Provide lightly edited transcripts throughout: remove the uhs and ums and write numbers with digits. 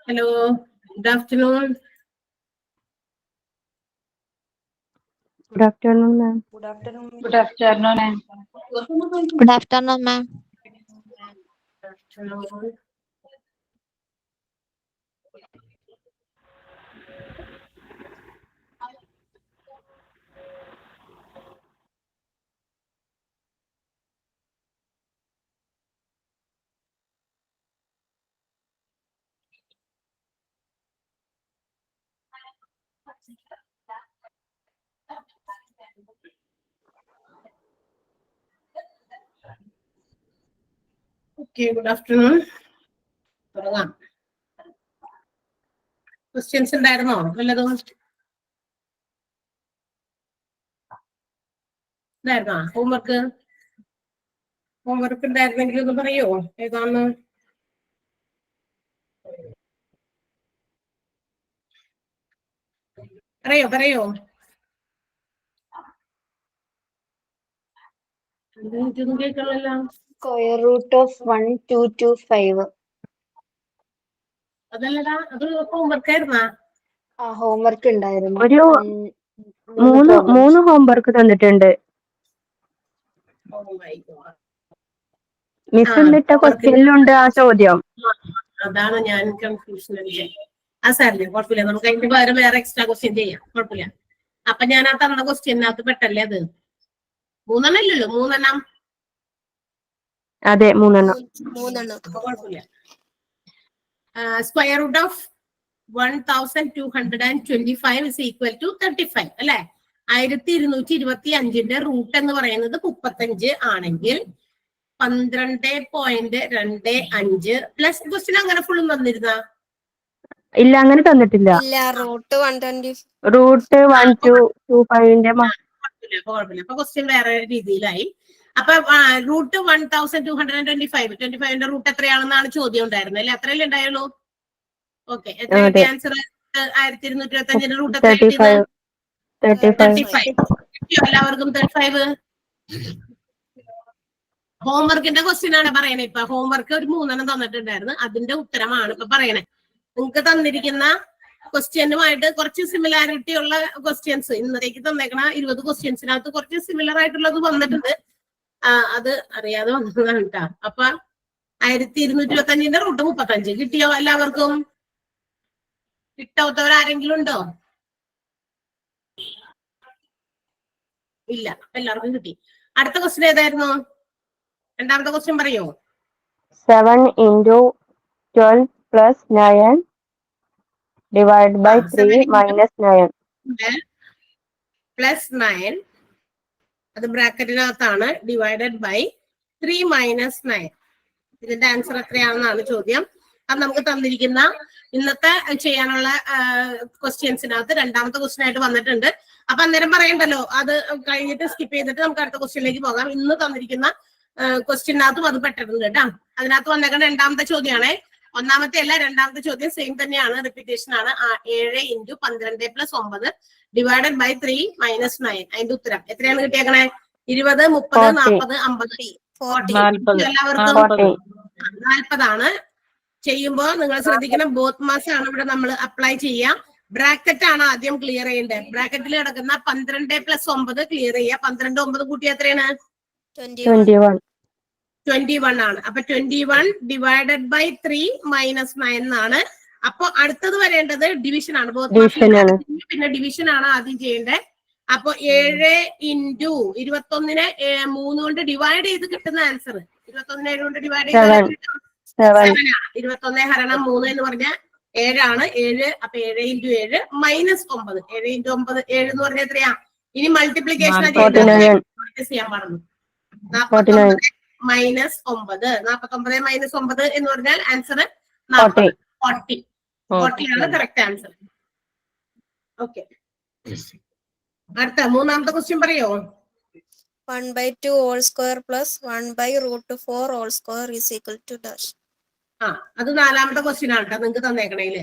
Hello, good afternoon. Good afternoon, ma'am. Good afternoon. Good afternoon, ma'am. Good afternoon, ma'am. Okay, good afternoon. തുടങ്ങാം. Questions ഉണ്ടായിരുന്നോ വല്ലതും? ഉണ്ടായിരുന്നോ homework ഉണ്ടായിരുന്നെങ്കിൽ ഒന്ന് പറയോ ഏതാന്ന്? പറയോ ഇതൊന്നും കേൾക്കണമല്ലോ. Square root of 1225. അതല്ലടാ, അത് ഹോംവർക്ക് ആയിരുന്നാ? ഹോംവർക്ക് ഉണ്ടായിരുന്നു. ഒരു മൂന്ന് ഹോംവർക്ക് തന്നിട്ടുണ്ട്. മിസ് എന്നിട്ട ക്വസ്റ്റ്യനിലുണ്ട് ആ ചോദ്യം. അതാണ് ഞാൻ കൺഫ്യൂഷൻ അടിച്ചത്. ആ സാറിന് കുഴപ്പമില്ല, നമുക്ക് അതിന്റെ പകരം വേറെ എക്സ്ട്രാ ക്വസ്റ്റ്യൻ ചെയ്യാം, കുഴപ്പമില്ല. അപ്പൊ ഞാൻ ആ തന്ന ക്വസ്റ്റ്യനകത്ത് പെട്ടല്ലേ അത്? 3 ഇല്ലല്ലോ, 3 അതെ, 3 കുഴപ്പമില്ല. Square root of 1225 is equal to 35 അല്ലെ? 1225 റൂട്ട് എന്ന് പറയുന്നത് 35 ആണെങ്കിൽ 12.25 പ്ലസ് ക്വസ്റ്റ്യൻ അങ്ങനെ ഫുള്ളും തന്നിരുന്ന? ഇല്ല, അങ്ങനെ തന്നിട്ടില്ല. റൂട്ട് 1225 കുഴപ്പമില്ല. അപ്പൊ ക്വസ്റ്റ്യൻ വേറെ രീതിയിലായി. അപ്പൊ റൂട്ട് 1225 റൂട്ട് എത്രയാണെന്നാണ് ചോദ്യം ഉണ്ടായിരുന്നത് അല്ലെ? അത്രയല്ലേ ഉണ്ടായുള്ളൂ? ഓക്കെ, എത്ര ആൻസർ? 1225 റൂട്ട് എത്ര? 35. എല്ലാവർക്കും 35. ഹോംവർക്കിന്റെ ക്വസ്റ്റ്യൻ ആണ് പറയണേ. ഇപ്പൊ ഹോംവർക്ക് ഒരു 3 തന്നിട്ടുണ്ടായിരുന്നു, അതിന്റെ ഉത്തരമാണ് ഇപ്പൊ പറയണേ. നിങ്ങൾക്ക് തന്നിരിക്കുന്ന ക്വസ്റ്റ്യനുമായിട്ട് കുറച്ച് സിമിലാരിറ്റി ഉള്ള ക്വസ്റ്റ്യൻസ് ഇന്നത്തേക്ക് തന്നേക്കണ 20 ക്വസ്റ്റ്യൻസിനകത്ത് കുറച്ച് സിമിലർ ആയിട്ടുള്ളത് വന്നിട്ടുണ്ട്. അത് അറിയാതെ വന്നതാണ് കേട്ടാ. അപ്പൊ 1225 റൂട്ട് 35 കിട്ടിയോ എല്ലാവർക്കും? കിട്ടാത്തവരാരെങ്കിലും ഉണ്ടോ? ഇല്ല, എല്ലാവർക്കും കിട്ടി. അടുത്ത ക്വസ്റ്റ്യൻ ഏതായിരുന്നു? രണ്ടാമത്തെ ക്വസ്റ്റ്യൻ പറയോ? 7 into 12 plus 9 divided by 3 minus 9. Plus 9 അത് ബ്രാക്കറ്റിനകത്താണ്, ഡിവൈഡഡ് ബൈ 3 മൈനസ് 9. ഇതിന്റെ ആൻസർ എത്രയാണെന്നാണ് ചോദ്യം. അത് നമുക്ക് തന്നിരിക്കുന്ന ഇന്നത്തെ ചെയ്യാനുള്ള ക്വസ്റ്റ്യൻസിനകത്ത് രണ്ടാമത്തെ ക്വസ്റ്റ്യൻ ആയിട്ട് വന്നിട്ടുണ്ട്. അപ്പൊ അന്നേരം പറയണ്ടല്ലോ, അത് കഴിഞ്ഞിട്ട് സ്കിപ്പ് ചെയ്തിട്ട് നമുക്ക് അടുത്ത ക്വസ്റ്റ്യനിലേക്ക് പോകാം. ഇന്ന് തന്നിരിക്കുന്ന ക്വസ്റ്റ്യനകത്തും അത് പെട്ടിട്ടുണ്ട് കേട്ടോ. അതിനകത്ത് വന്നേക്കുന്ന രണ്ടാമത്തെ ചോദ്യമാണേ. ഒന്നാമത്തെ അല്ല, രണ്ടാമത്തെ ചോദ്യം സെയിം തന്നെയാണ്, റിപ്പീറ്റേഷൻ ആണ്. 7 into 12 plus 9 divided by 3 minus 9. അതിന്റെ ഉത്തരം എത്രയാണ് കിട്ടിയേക്കണേ? 20, 30, 40, 50, 40. എല്ലാവർക്കും 40 ചെയ്യുമ്പോ നിങ്ങൾ ശ്രദ്ധിക്കണം, ബോത്ത് മാസ് ആണ് ഇവിടെ നമ്മൾ അപ്ലൈ ചെയ്യാം. ബ്രാക്കറ്റ് ആണ് ആദ്യം ക്ലിയർ ചെയ്യേണ്ടത്. ബ്രാക്കറ്റിൽ കിടക്കുന്ന 12 plus 9 ക്ലിയർ ചെയ്യുക. 12, 9 കൂട്ടി എത്രയാണ്? 21 ആണ്. അപ്പൊ 21 ഡിവൈഡഡ് ബൈ 3 മൈനസ് 9 എന്നാണ്. അപ്പൊ അടുത്തത് വരേണ്ടത് ഡിവിഷൻ ആണ്. പിന്നെ ഡിവിഷൻ ആണ് ആദ്യം ചെയ്യേണ്ടത്. അപ്പൊ 7 into 21 3 കൊണ്ട് ഡിവൈഡ് ചെയ്ത് കിട്ടുന്ന ആൻസർ 21 7 കൊണ്ട് ഡിവൈഡ് ചെയ്ത് 21 ഹരണം 3 എന്ന് പറഞ്ഞാൽ 7 ആണ്. 7 അപ്പൊ 7 into 7 മൈനസ് 9. 7 into 9 7 എന്ന് പറഞ്ഞാൽ എത്രയാ? ഇനി മൾട്ടിപ്ലിക്കേഷൻ ചെയ്യാൻ പറഞ്ഞു. 49 മൈനസ് 9. 49 മൈനസ് 9 എന്ന് പറഞ്ഞാൽ ആൻസർ 40. 40 ആണ് കറക്റ്റ് ആൻസർ. ഓക്കെ, അടുത്ത മൂന്നാമത്തെ ക്വസ്റ്റ്യൻ പറയോ? 1/2 whole square plus 1/√4 whole square is equal to dash. അത് നാലാമത്തെ ക്വസ്റ്റ്യൻ ആണ് കേട്ടോ നിങ്ങൾക്ക് തന്നേക്കണേല്.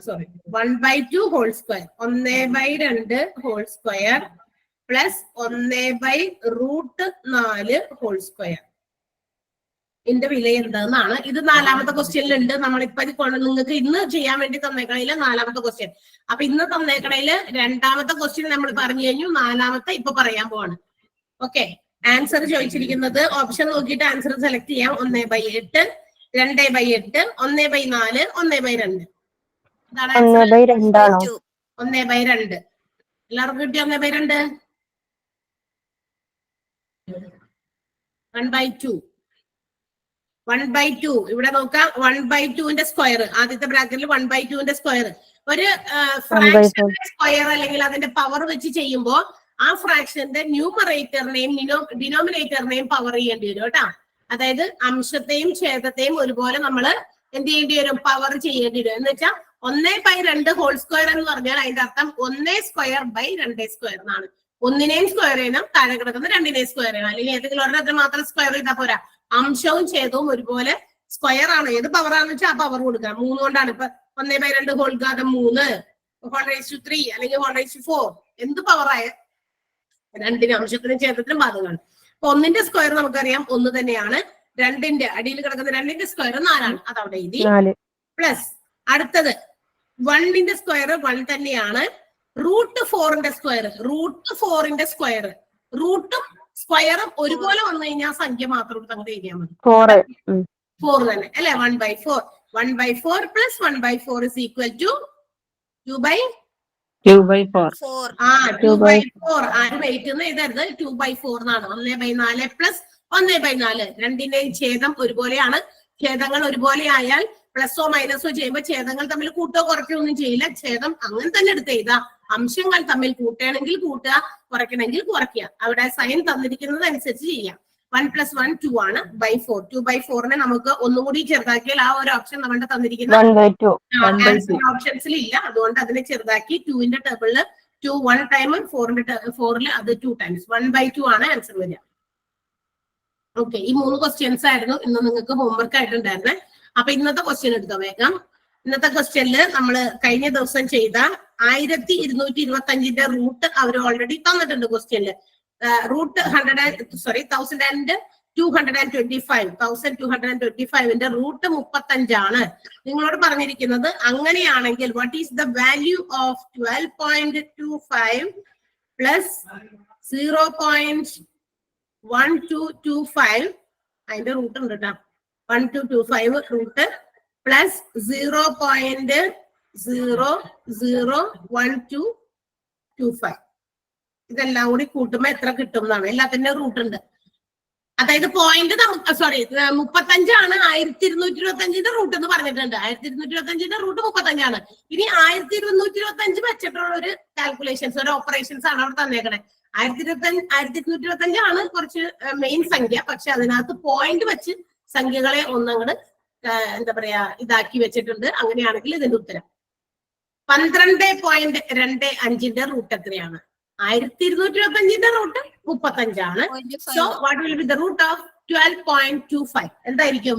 Sorry, 1/2 whole square 1/2 whole square plus 1/√4 whole square. ഇതിന്റെ വില എന്താണെന്നാണ്. ഇത് 4ാമത്തെ ക്വസ്റ്റ്യനിലുണ്ട്. നമ്മളിപ്പോ ഇത് നിങ്ങൾക്ക് ഇന്ന് ചെയ്യാൻ വേണ്ടി തന്നേക്കണയില് 4ാമത്തെ ക്വസ്റ്റ്യൻ. അപ്പൊ ഇന്ന് തന്നേക്കണയില് 2ാമത്തെ ക്വസ്റ്റ്യൻ നമ്മൾ പറഞ്ഞു കഴിഞ്ഞു. 4ാമത്തെ ഇപ്പൊ പറയാൻ പോവാണ്. ഓക്കെ, ആൻസർ ചോദിച്ചിരിക്കുന്നത് ഓപ്ഷൻ നോക്കിയിട്ട് ആൻസർ സെലക്ട് ചെയ്യാം. 1/8, 2/8, 1/4, 1/2. ഇതാണ് ആൻസർ. 1/2 ആണോ? 1/2. എല്ലാവർക്കും കിട്ടിയ 1/2? 1/2. 1/2 ഇവിടെ നോക്കാം. 1/2ന്റെ സ്ക്വയർ, ആദ്യത്തെ ബ്രാക്കറ്റിൽ 1/2ന്റെ സ്ക്വയർ. ഒരു ഫ്രാക്ഷന്റെ സ്ക്വയർ അല്ലെങ്കിൽ അതിന്റെ പവർ വെച്ച് ചെയ്യുമ്പോൾ ആ ഫ്രാക്ഷന്റെ ന്യൂമറേറ്ററിനെയും ഡിനോമിനേറ്ററിനെയും പവർ ചെയ്യേണ്ടി വരും കേട്ടോ. അതായത് അംശത്തെയും ഛേദത്തെയും ഒരുപോലെ നമ്മൾ എന്ത് ചെയ്യേണ്ടി വരും? പവർ ചെയ്യേണ്ടി വരും. എന്ന് വെച്ചാൽ 1/2 ഹോൾ സ്ക്വയർ എന്ന് പറഞ്ഞാൽ അതിന്റെ അർത്ഥം 1² എന്നാണ്. ഒന്നിനെയും സ്ക്വയർ ചെയ്യണം, താഴെ കിടക്കുന്ന 2നെയും സ്ക്വയർ ചെയ്യണം. അല്ലെങ്കിൽ ഏതെങ്കിലും ഒരെണ്ണത്തിന് മാത്രം സ്ക്വയർ ചെയ്താൽ പോരാ. അംശവും ഛേദവും ഒരുപോലെ സ്ക്വയർ ആണ്. ഏത് പവർ ആണെന്ന് വെച്ചാൽ ആ പവർ കൊടുക്കാം. 3 കൊണ്ടാണ്. ഇപ്പൊ 1/2 ഹോൾ ഘാതം 3, ഹോൾ റൈസ് ടു 3 അല്ലെങ്കിൽ ഹോൾ റൈസ് ടു 4 എന്ത് പവറായ 2നും അംശത്തിനും ഛേദത്തിനും ബാധകമാണ്. അപ്പൊ 1ന്റെ സ്ക്വയർ നമുക്കറിയാം 1 തന്നെയാണ്. 2ന്റെ അടിയിൽ കിടക്കുന്ന 2ന്റെ സ്ക്വയർ 4 ആണ്. അതവിടെ എഴുതി. പ്ലസ് അടുത്തത് 1ന്റെ സ്ക്വയർ 1 തന്നെയാണ്. √4ന്റെ സ്ക്വയർ, √4ന്റെ സ്ക്വയർ, റൂട്ടും സ്ക്വയറും ഒരുപോലെ വന്നു കഴിഞ്ഞാൽ സംഖ്യ മാത്രം അങ്ങോട്ട് എഴുതിയാൽ മതി. 4 തന്നെ അല്ലെ? 1/4. 1/4 പ്ലസ് 1/4 is equal to 2/4. 2/4. ആരും 8 എന്ന് എഴുതരുത്. 2/4 എന്നാണ്. 1/4 പ്ലസ് 1/4. 2ന്റെയും ഛേദം ഒരുപോലെയാണ്. ഛേദങ്ങൾ ഒരുപോലെ ആയാൽ പ്ലസോ മൈനസോ ചെയ്യുമ്പോൾ ഛേദങ്ങൾ തമ്മിൽ കൂട്ടോ കുറയ്ക്കോ ഒന്നും ചെയ്യില്ല. ഛേദം അങ്ങനെ തന്നെ എടുത്ത് എഴുതാം. അംശങ്ങൾ തമ്മിൽ കൂട്ടുകയാണെങ്കിൽ കൂട്ടുക, കുറയ്ക്കണമെങ്കിൽ കുറയ്ക്കുക. അവിടെ സൈൻ തന്നിരിക്കുന്നത് അനുസരിച്ച് ചെയ്യാം. 1 + 1 2 ആണ്. 4. 2/4നെ നമുക്ക് ഒന്നുകൂടി ചെറുതാക്കിയാൽ ആ ഒരു ഓപ്ഷൻ നമ്മുടെ തന്നിരിക്കുന്ന ഓപ്ഷൻസിൽ ഇല്ല. അതുകൊണ്ട് അതിനെ ചെറുതാക്കി 2ന്റെ ടേബിളില് 2 1 ടൈം, 4ൽ അത് 2 ടൈംസ്. 1/2 ആണ് ആൻസർ വരിക. ഓക്കെ, ഈ 3 ക്വസ്റ്റ്യൻസ് ആയിരുന്നു ഇന്ന് നിങ്ങൾക്ക് ഹോംവർക്ക് ആയിട്ടുണ്ടായിരുന്നത്. അപ്പൊ ഇന്നത്തെ ക്വസ്റ്റ്യൻ എടുക്കാം വേഗം. ഇന്നത്തെ ക്വസ്റ്റ്യനില് നമ്മൾ കഴിഞ്ഞ ദിവസം ചെയ്ത 1225ന്റെ റൂട്ട് അവർ ഓൾറെഡി തന്നിട്ടുണ്ട് ക്വസ്റ്റ്യനില്. റൂട്ട് 1225ന്റെ റൂട്ട് 35 ആണ്. നിങ്ങളോട് പറഞ്ഞിരിക്കുന്നത് അങ്ങനെയാണെങ്കിൽ what is the value of 12.25 plus 0.1225 അതിന്റെ റൂട്ട് ഉണ്ട് കേട്ടോ. 1225 റൂട്ട് പ്ലസ് 0.001225 ഇതെല്ലാം കൂടി കൂട്ടുമ്പോ എത്ര കിട്ടും എന്നാണ്. എല്ലാത്തിന്റെ റൂട്ട് ഉണ്ട്. അതായത് പോയിന്റ് 35 ആണ് 1225ന്റെ റൂട്ട് എന്ന് പറഞ്ഞിട്ടുണ്ട്. 1225ന്റെ റൂട്ട് 35 ആണ്. ഇനി 1225 വെച്ചിട്ടുള്ള ഒരു കാൽക്കുലേഷൻസ്, ഒരു ഓപ്പറേഷൻസ് ആണ് അവിടെ തന്നേക്കണേ. 1225 ആണ് കുറച്ച് മെയിൻ സംഖ്യ. പക്ഷെ അതിനകത്ത് പോയിന്റ് വെച്ച് സംഖ്യകളെ ഒന്നങ്ങട് എന്താ പറയാ ഇതാക്കി വെച്ചിട്ടുണ്ട്. അങ്ങനെയാണെങ്കിൽ ഇതിന്റെ ഉത്തരം 12.25ന്റെ റൂട്ട് എത്രയാണ്? 1225ന്റെ റൂട്ട് 35 ആണ്. So what will be the root of 12.25? എന്തായിരിക്കും?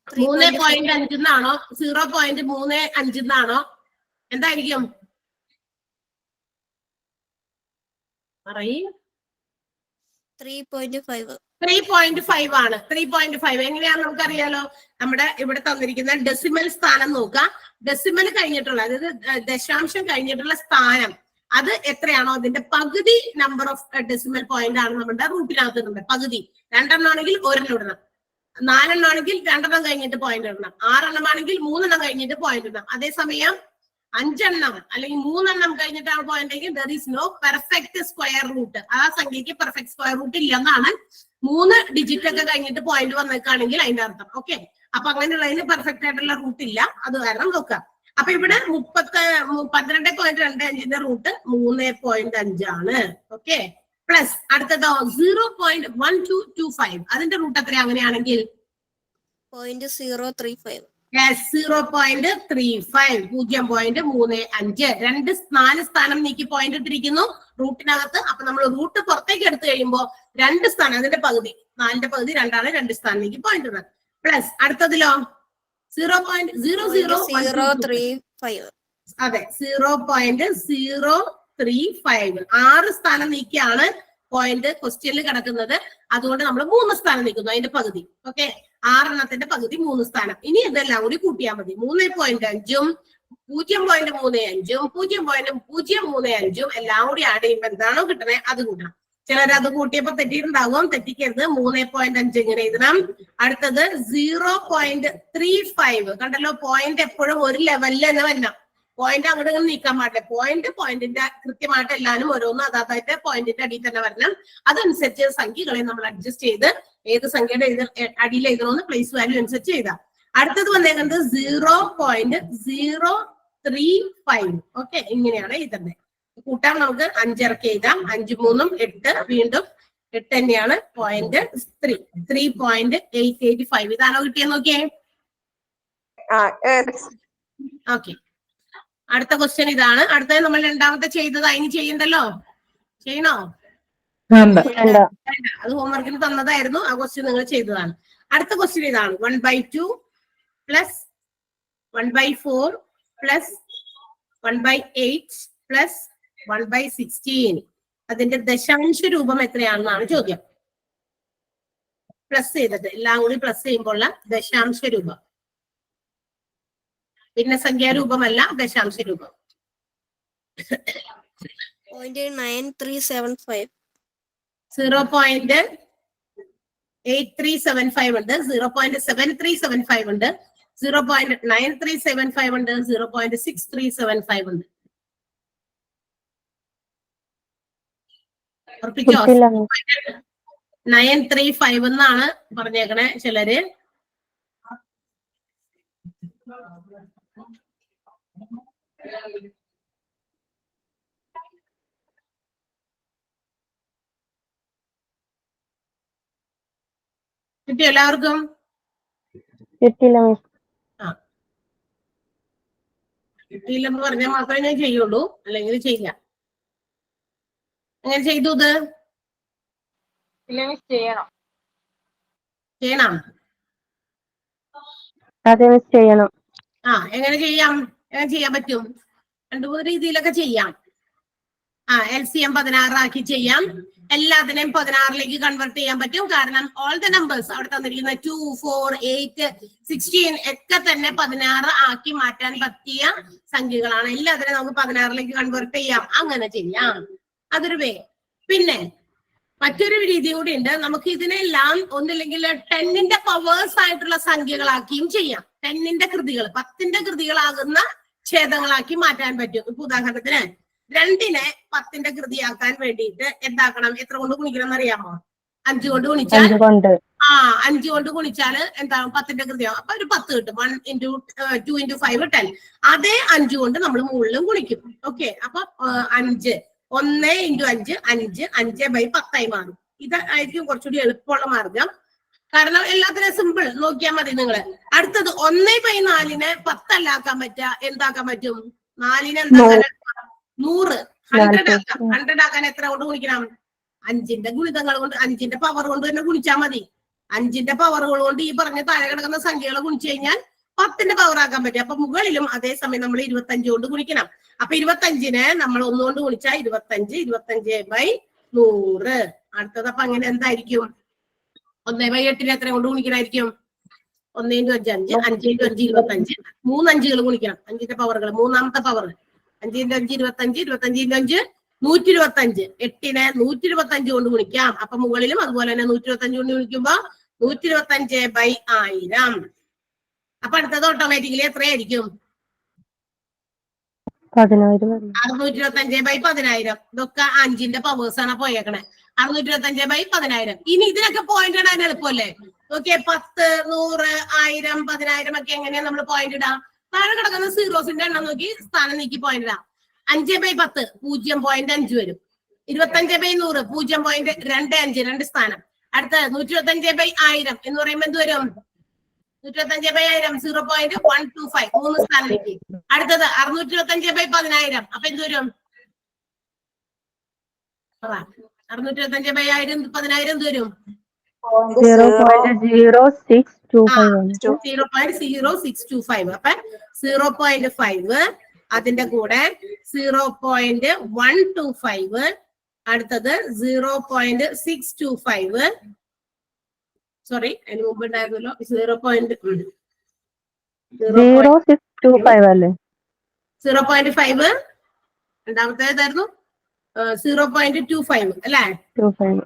3.5 എന്നാണോ 0.35 എന്നാണോ? എന്തായിരിക്കും? പറയൂ. 3.5 ആണ്. 3.5 എങ്ങനെയാന്ന് നമുക്കറിയാലോ. നമ്മുടെ ഇവിടെ തന്നിരിക്കുന്ന ഡെസിമൽ സ്ഥാനം നോക്കാം. ഡെസിമൽ കഴിഞ്ഞിട്ടുള്ള, അതായത് ദശാംശം കഴിഞ്ഞിട്ടുള്ള സ്ഥാനം, അത് എത്രയാണോ അതിന്റെ പകുതി നമ്പർ ഓഫ് ഡെസിമൽ പോയിന്റ് ആണ് നമ്മുടെ റൂട്ടിനകത്ത് ഇടുന്നത്. പകുതി. 2 എണ്ണമാണെങ്കിൽ 1 ഇടണം. 4 എണ്ണമാണെങ്കിൽ 2 എണ്ണം കഴിഞ്ഞിട്ട് പോയിന്റ് ഇടണം. 6 എണ്ണമാണെങ്കിൽ 3 എണ്ണം കഴിഞ്ഞിട്ട് പോയിന്റ് ഇടണം. അതേസമയം 5 എണ്ണം അല്ലെങ്കിൽ 3 എണ്ണം കഴിഞ്ഞിട്ടാണ് പോയിന്റെങ്കിൽ there is no perfect square root. ആ സംഖ്യക്ക് പെർഫെക്റ്റ് സ്ക്വയർ റൂട്ട് ഇല്ലെന്നാണ്. 3 ഡിജിറ്റ് ഒക്കെ കഴിഞ്ഞിട്ട് പോയിന്റ് വന്നേക്കാണെങ്കിൽ അതിന്റെ അർത്ഥം. ഓക്കെ, അപ്പൊ അങ്ങനെയുള്ളതിന് പെർഫെക്റ്റ് ആയിട്ടുള്ള റൂട്ട് ഇല്ല. അത് കാരണം നോക്കാം. അപ്പൊ ഇവിടെ 12.25ന്റെ റൂട്ട് 3.5 ആണ്. ഓക്കെ, പ്ലസ് അടുത്തതോ 0.1225 അതിന്റെ റൂട്ട് എത്രയാ? അങ്ങനെയാണെങ്കിൽ 0.035. 0.35. 0.35. 4 സ്ഥാനം നീക്കി പോയിന്റ് ഇട്ടിരിക്കുന്നു റൂട്ടിനകത്ത്. അപ്പൊ നമ്മൾ റൂട്ട് പുറത്തേക്ക് എടുത്തു കഴിയുമ്പോൾ 2 സ്ഥാനം, അതിന്റെ പകുതി, 4ന്റെ പകുതി 2 ആണ്. 2 സ്ഥാനം നീക്കി പോയിന്റ് ഇടുന്നത്. പ്ലസ് അടുത്തതിലോ 0.035. അതെ, 0.035. 6 സ്ഥാനം നീക്കിയാണ് പോയിന്റ് ക്വസ്റ്റ്യനിൽ കിടക്കുന്നത്. അതുകൊണ്ട് നമ്മൾ 3 സ്ഥാനം നിൽക്കുന്നു, അതിന്റെ പകുതി. ഓക്കെ, 6 പകുതി 3 സ്ഥാനം. ഇനി ഇതെല്ലാം കൂടി കൂട്ടിയാൽ മതി. 3.5 0.35 0.035 എല്ലാം കൂടി ആഡ് ചെയ്യുമ്പോൾ എന്താണോ കിട്ടണേ അത് കൂട്ടണം. ചിലർ അത് കൂട്ടിയപ്പോ തെറ്റിയിട്ടുണ്ടാവും, തെറ്റിക്കരുത്. 3.5 ഇങ്ങനെ എഴുതണം. അടുത്തത് 0.35. കണ്ടല്ലോ, പോയിന്റ് എപ്പോഴും ഒരു ലെവലിൽ തന്നെ വരണം. പോയിന്റ് അങ്ങോട്ട് ഇങ്ങനെ നീക്കാൻ പാടില്ല. പോയിന്റിന്റെ കൃത്യമായിട്ട് എല്ലാവരും ഓരോന്നും അതായത് പോയിന്റിന്റെ അടിയിൽ തന്നെ വരണം. അതനുസരിച്ച് സംഖ്യകളെ നമ്മൾ അഡ്ജസ്റ്റ് ചെയ്ത് ഏത് സംഖ്യയുടെ അടിയിൽ എഴുതണമെന്ന് പ്ലേസ് വാല്യൂ അനുസരിച്ച് എഴുതാം. അടുത്തത് വന്നേക്കുന്നത് 0.035. ഓക്കെ, ഇങ്ങനെയാണ് എഴുതുന്നത്. കൂട്ടാൻ നമുക്ക് 5 ഇറക്കി എഴുതാം. 5 3 8, വീണ്ടും 8 തന്നെയാണ്. 3.885. ഇതാണോ കിട്ടിയെന്ന് നോക്കിയേ. ഓക്കെ, അടുത്ത ക്വസ്റ്റ്യൻ ഇതാണ്. അടുത്തത് നമ്മൾ രണ്ടാമത്തെ ചെയ്തത്. അതിന് ചെയ്യണ്ടല്ലോ, ചെയ്യണോ? അത് ഹോംവർക്കിന് തന്നതായിരുന്നു. ആ ക്വസ്റ്റ്യൻ നിങ്ങൾ ചെയ്തതാണ്. അടുത്ത ക്വസ്റ്റ്യൻ ഇതാണ്. 1/2 പ്ലസ് 1/4 പ്ലസ് 1/8 പ്ലസ് 1/16. അതിന്റെ ദശാംശ രൂപം എത്രയാണെന്നാണ് ചോദ്യം. പ്ലസ് ചെയ്തിട്ട് എല്ലാം കൂടി പ്ലസ് ചെയ്യുമ്പോൾ ഉള്ള ദശാംശ രൂപം. ഭിന്നസംഖ്യാ രൂപമല്ല, ദശാംശ രൂപം. 0.9375. 0.8375 ഉണ്ട്, 0.7375 ഉണ്ട്, 0.9375 ഉണ്ട്, 0.6375 ഉണ്ട്. ഉറപ്പിച്ചോ? 935 എന്നാണ് പറഞ്ഞേക്കണേ ചിലര്. കിട്ടിയോ എല്ലാവർക്കും? കിട്ടിയില്ല മിസ്. കിട്ടിയില്ലെന്ന് പറഞ്ഞാൽ മാത്രമേ ഞാൻ ചെയ്യുള്ളൂ, അല്ലെങ്കിൽ ചെയ്യില്ല. എങ്ങനെ ചെയ്തു ഇത്? ചെയ്യണം. അതെ മിസ്, ചെയ്യണം. എങ്ങനെ ചെയ്യാം? എങ്ങനെ ചെയ്യാൻ പറ്റും? 2-3 രീതിയിലൊക്കെ ചെയ്യാം. LCM 16 ആക്കി ചെയ്യാം. എല്ലാത്തിനെയും 16ലേക്ക് കൺവേർട്ട് ചെയ്യാൻ പറ്റും. കാരണം ഓൾ ദ നമ്പേഴ്സ് അവിടെ തന്നിരിക്കുന്ന 2, 4, 8, 16 ഒക്കെ തന്നെ 16 ആക്കി മാറ്റാൻ പറ്റിയ സംഖ്യകളാണ്. എല്ലാത്തിനെയും നമുക്ക് 16ലേക്ക് കൺവേർട്ട് ചെയ്യാം. അങ്ങനെ ചെയ്യാം, അതൊരു വേ. പിന്നെ മറ്റൊരു രീതി കൂടി ഉണ്ട്. നമുക്ക് ഇതിനെല്ലാം ഒന്നില്ലെങ്കിൽ 10ന്റെ പവേഴ്സ് ആയിട്ടുള്ള സംഖ്യകളാക്കിയും ചെയ്യാം. 10ന്റെ കൃതികൾ, 10ന്റെ കൃതികളാകുന്ന ഛേദങ്ങളാക്കി മാറ്റാൻ പറ്റും. ഇപ്പൊ ഉദാഹരണത്തിന് 2നെ 10ന്റെ കൃതിയാക്കാൻ വേണ്ടിയിട്ട് എന്താക്കണം? എത്ര കൊണ്ട് ഗുണിക്കണം എന്നറിയാമോ? 5 കൊണ്ട് ഗുണിച്ചാൽ 5 കൊണ്ട് ഗുണിച്ചാല് എന്താണ് 10ന്റെ കൃതിയാവും. അപ്പൊ ഒരു 10 കിട്ടും. 1 × 2 × 5 10. അതേ 5 കൊണ്ട് നമ്മൾ മുകളിലും ഗുണിക്കും. ഓക്കെ, അപ്പൊ 5 1 × 5 5 5/10 മാറും. ഇതായിരിക്കും കുറച്ചുകൂടി എളുപ്പമുള്ള മാർഗം. കാരണം എല്ലാത്തിനും സിമ്പിൾ, നോക്കിയാൽ മതി നിങ്ങള്. അടുത്തത് 1/4നെ 10 അല്ലാക്കാൻ പറ്റുക. എന്താക്കാൻ പറ്റും? 4നെ എന്താക്കാൻ? 100 ആക്കാം. 100 ആക്കാൻ എത്ര കൊണ്ട് ഗുണിക്കണം? 5ന്റെ ഗുണിതങ്ങൾ കൊണ്ട്, 5ന്റെ പവർ കൊണ്ട് തന്നെ ഗുണിച്ചാൽ മതി. 5ന്റെ പവറുകൾ കൊണ്ട് ഈ പറഞ്ഞ താഴെ കിടക്കുന്ന സംഖ്യകളെ ഗുണിച്ചു കഴിഞ്ഞാൽ 10ന്റെ പവർ ആക്കാൻ പറ്റും. അപ്പൊ മുകളിലും അതേസമയം നമ്മൾ 25 കൊണ്ട് ഗുണിക്കണം. അപ്പൊ 25നെ നമ്മൾ 1 കൊണ്ട് ഗുണിച്ചാൽ 25, 25/100. അടുത്തത് അപ്പൊ അങ്ങനെ എന്തായിരിക്കും? 1/8നെ എത്ര കൊണ്ട് ഗുണിക്കണായിരിക്കും? 1 × 5 5, 5 × 5 25. 3 5കൾ ഗുണിക്കണം. 5ന്റെ പവറുകൾ, മൂന്നാമത്തെ പവർ. 5 × 5 25, 25 × 5 125. 8നെ 125 കൊണ്ട് ഗുണിക്കാം. അപ്പൊ മുകളിലും അതുപോലെ തന്നെ 125 കൊണ്ട് ഗുണിക്കുമ്പോ 125/1000. അപ്പൊ അടുത്തത് ഓട്ടോമാറ്റിക്കലി എത്രയായിരിക്കും? 625/1000. ഇതൊക്കെ 5ന്റെ പവേഴ്സ് ആണ് പോയേക്കണേ. 625/1000. ഇനി ഇതിനൊക്കെ പോയിന്റ് ഇടാൻ എളുപ്പമല്ലേ? ഓക്കെ, 10, 100, 1000, 10000 ഒക്കെ എങ്ങനെയാ നമ്മൾ പോയിന്റ് ഇടാം? താഴെ കിടക്കുന്ന സീറോസിന്റെ എണ്ണം നോക്കി സ്ഥാനം നീക്കി പോയിന്റ് ഇടാം. 5/10 0.5 വരും. 25/100 0.25, 2 സ്ഥാനം. അടുത്ത 125/1000 എന്ന് പറയുമ്പോ എന്ത് വരും? 125/1000 0.125, 3 സ്ഥാനത്തേക്ക്. അടുത്തത് 625/1000. അപ്പൊ എന്ത് വരും? 625/1000 എന്ത് വരും? 0.0625. അപ്പൊ 0.5, അതിന്റെ കൂടെ 0.125, അടുത്തത് 0.625. സോറി, അതിന് മുമ്പ് ഉണ്ടായിരുന്നല്ലോ 0.625 അല്ലേ? 0.5. രണ്ടാമത്തേതായിരുന്നു 0.25 അല്ലേ? 25.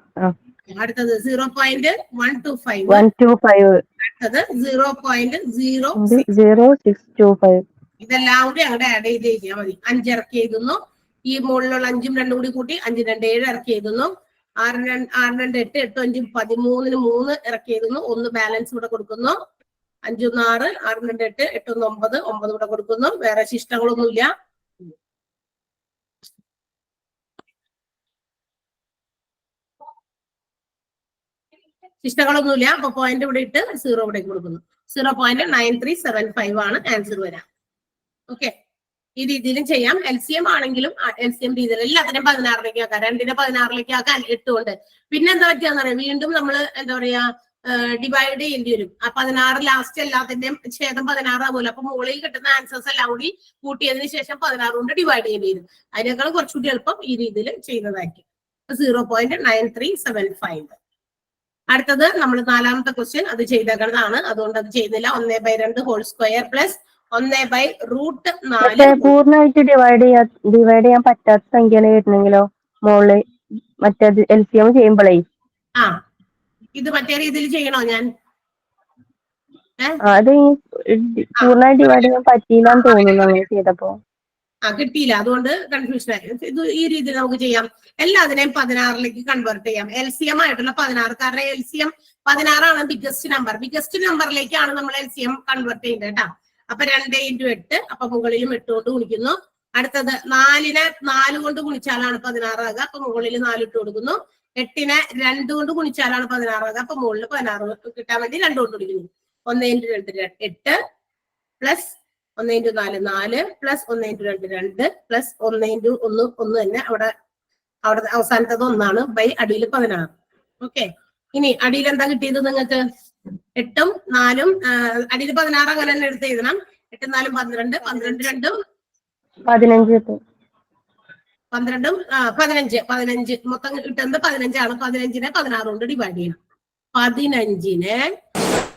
അടുത്തത് 0.125. 125. അടുത്തത് 0.06. 0.625. ഇതെല്ലാം കൂടി അങ്ങോട്ട് ആഡ് ചെയ്ത് കഴിഞ്ഞാൽ മതി. 5 ഇറക്കി എഴുതുന്നു. ഈ മുകളിലുള്ള 5ഉം 2 കൂടി കൂട്ടി 5 2 7 ഇറക്കി എഴുതുന്നു. 6 2 8 8 5 13 3 ഇറക്കി എഴുതുന്നു. 1 ബാലൻസ് ഇവിടെ കൊടുക്കുന്നു. 5 1 6 6 2 8 8 1 9 9 ഇവിടെ കൊടുക്കുന്നു. വേറെ ശിഷ്ടങ്ങളൊന്നുമില്ല. ശിഷ്ടങ്ങളൊന്നുമില്ല. അപ്പൊ പോയിന്റ് ഇവിടെ ഇട്ട് 0 ഇവിടെ കൊടുക്കുന്നു. 0.9375 ആണ് ആൻസർ വരാം. ഓക്കെ, ഈ രീതിയിലും ചെയ്യാം. LCM ആണെങ്കിലും LCM രീതിയിൽ എല്ലാത്തിനും 16ലേക്ക് ആക്കാം. 2നെ 16ലേക്ക് ആക്കാം 8 കൊണ്ട്. പിന്നെ എന്താ പറ്റിയാന്ന് പറയാം, വീണ്ടും നമ്മൾ എന്താ പറയാ ഡിവൈഡ് ചെയ്യേണ്ടി വരും. ആ 16 ലാസ്റ്റ് എല്ലാത്തിന്റെയും ഛേദം 16 ആവുമല്ലോ. അപ്പൊ മുകളിൽ കിട്ടുന്ന ആൻസേഴ്സ് എല്ലാം കൂടി കൂട്ടിയതിനു ശേഷം 16 കൊണ്ട് ഡിവൈഡ് ചെയ്യേണ്ടി വരും. അതിനേക്കാൾ കുറച്ചുകൂടി എളുപ്പം ഈ രീതിയിൽ ചെയ്യുന്നതായിരിക്കും. 0.9375. അടുത്തത് നമ്മൾ 4ാമത്തെ ക്വസ്റ്റ്യൻ അത് ചെയ്തേക്കുന്നതാണ്. അതുകൊണ്ട് അത് ചെയ്യുന്നില്ല. 1/2 ഹോൾ സ്ക്വയർ പ്ലസ് 1/√4. പൂർണ്ണമായിട്ട് ഡിവൈഡ് ചെയ്യാൻ പറ്റാത്ത സംഖ്യയാണ് വരുന്നെങ്കിലോ മോള് മറ്റേത് LCM ചെയ്യുമ്പോഴേ ഇത് മറ്റേ രീതിയിൽ ചെയ്യണോ ഞാൻ? അത് പൂർണ്ണമായിട്ട് ഡിവൈഡ് ചെയ്യാൻ പറ്റിയില്ലാന്ന് തോന്നുന്നു അങ്ങനെ ചെയ്തപ്പോ. കിട്ടിയില്ല, അതുകൊണ്ട് കൺഫ്യൂഷൻ ആയി. ഇത് ഈ രീതിയിൽ നമുക്ക് ചെയ്യാം. എല്ലാത്തിനെയും 16ലേക്ക് കൺവേർട്ട് ചെയ്യാം. LCM ആയിട്ടുള്ള 16, കാരണം LCM 16 ആണ് ബിഗസ്റ്റ് നമ്പർ. ബിഗസ്റ്റ് നമ്പറിലേക്കാണ് നമ്മൾ LCM കൺവേർട്ട് ചെയ്യുന്നത് കേട്ടോ. അപ്പൊ 2 × 8. അപ്പൊ മുകളിലും 8 കൊണ്ട് ഗുണിക്കുന്നു. അടുത്തത് 4നെ 4 കൊണ്ട് ഗുണിച്ചാലാണ് 16 ആകുക. അപ്പൊ മുകളിൽ 4 ഇട്ട് കൊടുക്കുന്നു. 8നെ 2 കൊണ്ട് ഗുണിച്ചാലാണ് 16 ആകുക. അപ്പൊ മുകളിൽ 16 കിട്ടാൻ വേണ്ടി 2 കൊണ്ട് ഗുണിക്കുന്നു. 1 × 2 8 പ്ലസ് 1 × 4 4 പ്ലസ് 1 × 2 2 പ്ലസ് 1 × 1 1 തന്നെ. അവിടെ അവസാനത്തത് 1 ആണ്. ബൈ അടിയിൽ 16. ഓക്കെ, ഇനി അടിയിൽ എന്താ കിട്ടിയത് നിങ്ങൾക്ക്? 8ഉം 4ഉം അടിയിൽ 16 അങ്ങനെ തന്നെ എടുത്ത് എഴുതണം. 8 4 12 12 2 15 12ഉം 15 മൊത്തം കിട്ടുന്നത് 15 ആണ്. 15നെ 16 കൊണ്ട് ഡിവൈഡ് ചെയ്യണം. 15നെ